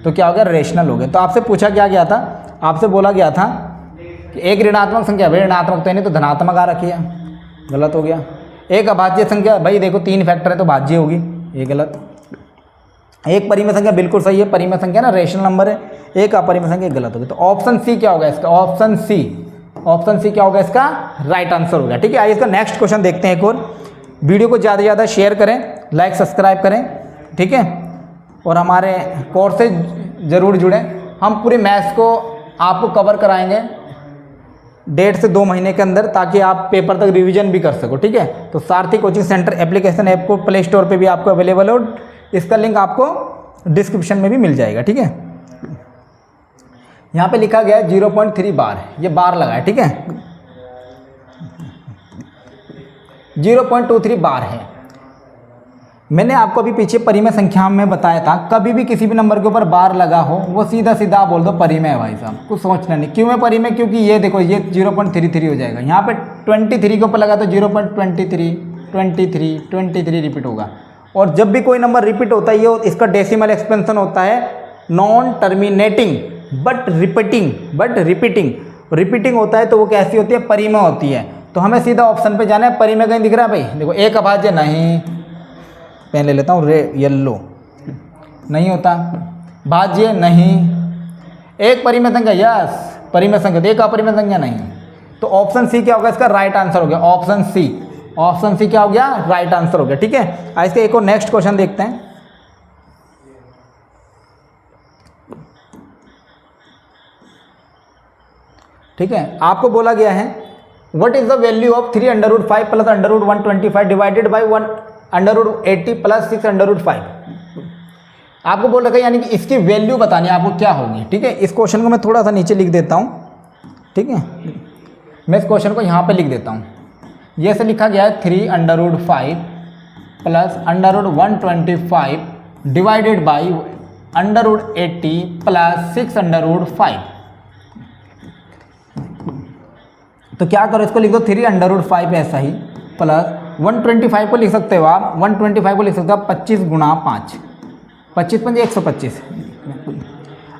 तो क्या हो गया, रेशनल हो गया। तो आपसे पूछा क्या गया था, आपसे बोला गया था कि एक ऋणात्मक संख्या, भाई ऋणात्मक तो नहीं तो धनात्मक आ रखी है, गलत हो गया। एक अभाज्य संख्या, भाई देखो 3 फैक्टर है तो भाज्य होगी, ये गलत। एक परिमेय संख्या बिल्कुल सही है, परिमेय संख्या ना रेशनल नंबर है, एक अपरिमेय संख्या गलत होगी। तो ऑप्शन सी क्या होगा इसका, ऑप्शन सी क्या होगा इसका राइट आंसर होगा, ठीक है। आइए इसका नेक्स्ट क्वेश्चन देखते हैं एक और। वीडियो को ज़्यादा से ज़्यादा शेयर करें, लाइक सब्सक्राइब करें, ठीक है, और हमारे कोर्स से ज़रूर जुड़ें। हम पूरे मैथ्स को आपको कवर कराएंगे 1.5 से 2 महीने के अंदर, ताकि आप पेपर तक रिवीजन भी कर सको, ठीक है। तो सारथी कोचिंग सेंटर एप्लीकेशन ऐप को प्ले स्टोर पे भी आपको अवेलेबल है और इसका लिंक आपको डिस्क्रिप्शन में भी मिल जाएगा, ठीक है। यहाँ पे लिखा गया है 0.3 बार, ये बार लगा है, ठीक है, 0.23 बार है। मैंने आपको अभी पीछे परिमेय संख्या में बताया था, कभी भी किसी भी नंबर के ऊपर बार लगा हो वो सीधा सीधा बोल दो परिमेय है भाई साहब, कुछ सोचना नहीं। क्यों है परिमेय, क्योंकि ये देखो ये 0.33 हो जाएगा, यहाँ पे 23 के ऊपर लगा तो 0.23, 23 रिपीट होगा। और जब भी कोई नंबर रिपीट होता है ये इसका डेसिमल एक्सपेंशन होता है नॉन टर्मिनेटिंग बट रिपीटिंग होता है, तो वो कैसी होती है, परिमेय होती है। तो हमें सीधा ऑप्शन पे जाना है। परिमेय कहीं दिख रहा है भाई, देखो एक अभाज्य नहीं, पेन ले लेता हूँ, येलो नहीं होता, भाज्य नहीं, एक परिमेय संख्या यस परिमेय संख्या, एक अपरिमेय संख्या नहीं। तो ऑप्शन सी क्या होगा इसका राइट आंसर हो गया, ऑप्शन सी क्या हो गया राइट आंसर हो गया, ठीक है। आज के एक और नेक्स्ट क्वेश्चन देखते हैं। ठीक है, आपको बोला गया है what is the value of 3√5 plus √125 divided by 1√80 plus 6√5। आपको बोल रखा है यानी कि इसकी वैल्यू बतानी है आपको क्या होगी, ठीक है। इस क्वेश्चन को मैं थोड़ा सा नीचे लिख देता हूँ, ठीक है, मैं इस क्वेश्चन को यहाँ पे लिख देता हूँ। ये से लिखा गया है 3√5 प्लस √125 डिवाइडेड बाई √80 प्लस 6√5। तो क्या करो, इसको लिख दो 3√5 ऐसा ही प्लस 125 को लिख सकते हो आप, 125 को लिख सकते हो आप 25 गुणा 5, 25 पंजे 125,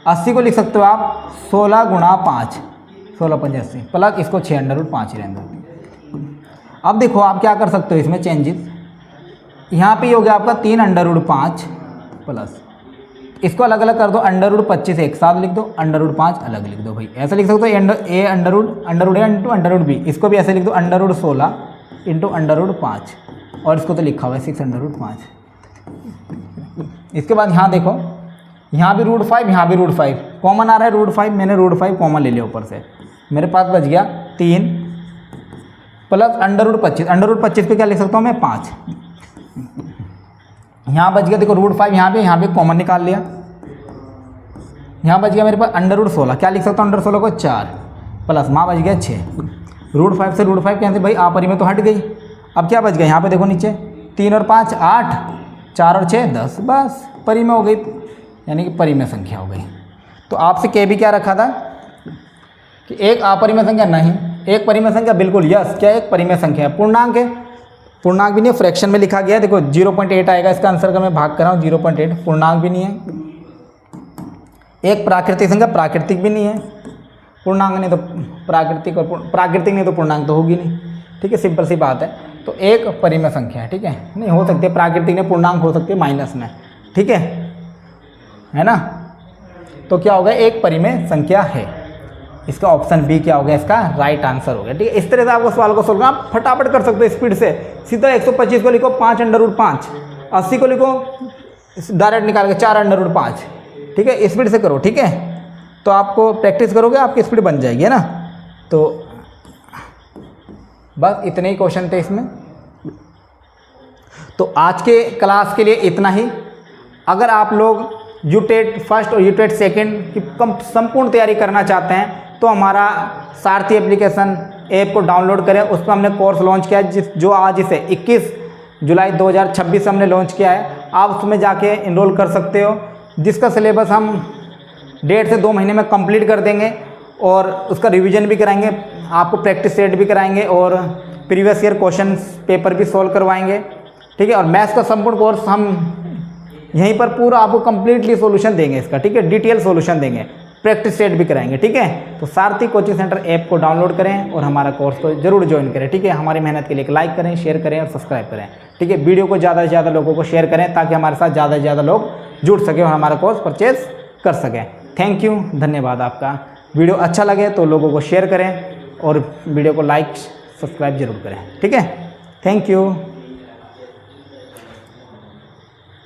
80 को लिख सकते हो आप 16 गुणा 5, 16 पंजे 80 प्लस इसको 6√5 ही रहने दो। अब देखो आप क्या कर सकते हो इसमें चेंजेस, यहाँ पे हो गया आपका 3√5 प्लस इसको अलग अलग कर दो, √25 एक साथ लिख दो, √5 अलग लिख दो भाई। ऐसे लिख सकते हो ए इंटू √b, इसको भी ऐसे लिख दो √16 इंटू √5, और इसको तो लिखा हुआ है 6√5। इसके बाद यहाँ देखो, यहाँ भी √5 यहाँ भी √5 कॉमन आ रहा है, √5 मैंने √5 कॉमन ले लिया ऊपर से, मेरे पास बच गया 3 प्लस √25 पे क्या लिख सकता हूँ मैं 5, यहाँ बच गया देखो √5 यहाँ पे कॉमन निकाल लिया, यहाँ बच गया मेरे पास √16, क्या लिख सकता हूँ √16 को 4 प्लस वहाँ बच गया 6, √5 से √5 कैसे भाई अपरिमेय तो हट गई। अब क्या बच गया यहाँ पे देखो नीचे 3 और 5 8, 4 और 6 10, बस परिमेय हो गई, यानी कि परिमेय संख्या हो गई। तो आपसे के भी क्या रखा था कि एक अपरिमेय संख्या नहीं, एक परिमेय संख्या बिल्कुल यस, क्या एक परिमेय संख्या है, पूर्णांक है, पूर्णांक भी नहीं है, फ्रैक्शन में लिखा गया है, देखो 0.8 आएगा इसका आंसर का, मैं भाग कर रहा हूँ 0.8, पूर्णांक भी नहीं है। एक प्राकृतिक संख्या प्राकृतिक भी नहीं है, पूर्णांक नहीं तो प्राकृतिक, और प्राकृतिक नहीं तो पूर्णांक तो होगी नहीं, ठीक है, सिंपल सी बात है। तो एक परिमेय संख्या है, ठीक है, नहीं हो सकती प्राकृतिक में पूर्णांक हो सकती है माइनस में, ठीक है ना। तो क्या होगा, एक परिमेय संख्या है। इसका ऑप्शन बी क्या होगा, इसका राइट आंसर हो गया। ठीक है, इस तरह से आपको सवाल को सोल्व करना, आप फटाफट कर सकते हो स्पीड से। सीधा 125 को लिखो 5√5, 80 को लिखो डायरेक्ट निकाल के 4√5। ठीक है, स्पीड से करो। ठीक है, तो आपको प्रैक्टिस करोगे आपकी स्पीड बन जाएगी, है ना। तो बस इतने ही क्वेश्चन थे इसमें। तो आज के क्लास के लिए इतना ही। अगर आप लोग यूटेट फर्स्ट और यूटेट सेकंड की संपूर्ण तैयारी करना चाहते हैं तो हमारा सारथी एप्लीकेशन ऐप को डाउनलोड करें। उस पर हमने कोर्स लॉन्च किया है जो आज इसे 21 जुलाई 2026 हमने लॉन्च किया है। आप उसमें जाके इनरोल कर सकते हो, जिसका सिलेबस हम 1.5 से 2 महीने में कंप्लीट कर देंगे और उसका रिवीजन भी कराएंगे, आपको प्रैक्टिस सेट भी कराएंगे और प्रीवियस ईयर क्वेश्चन पेपर भी सॉल्व करवाएंगे। ठीक है, और मैथ्स का संपूर्ण कोर्स हम यहीं पर पूरा आपको कंप्लीटली सॉल्यूशन देंगे इसका। ठीक है, डिटेल सॉल्यूशन देंगे, प्रैक्टिस सेट भी कराएंगे। ठीक है, तो सारथी कोचिंग सेंटर ऐप को डाउनलोड करें और हमारा कोर्स को जरूर ज्वाइन करें। ठीक है, हमारी मेहनत के लिए एक लाइक करें, शेयर करें और सब्सक्राइब करें। ठीक है, वीडियो को ज़्यादा से ज़्यादा लोगों को शेयर करें ताकि हमारे साथ ज़्यादा से ज़्यादा लोग जुड़ सकें और हमारा कोर्स परचेज कर सकें। थैंक यू, धन्यवाद आपका। वीडियो अच्छा लगे तो लोगों को शेयर करें और वीडियो को लाइक सब्सक्राइब जरूर करें। ठीक है, थैंक यू।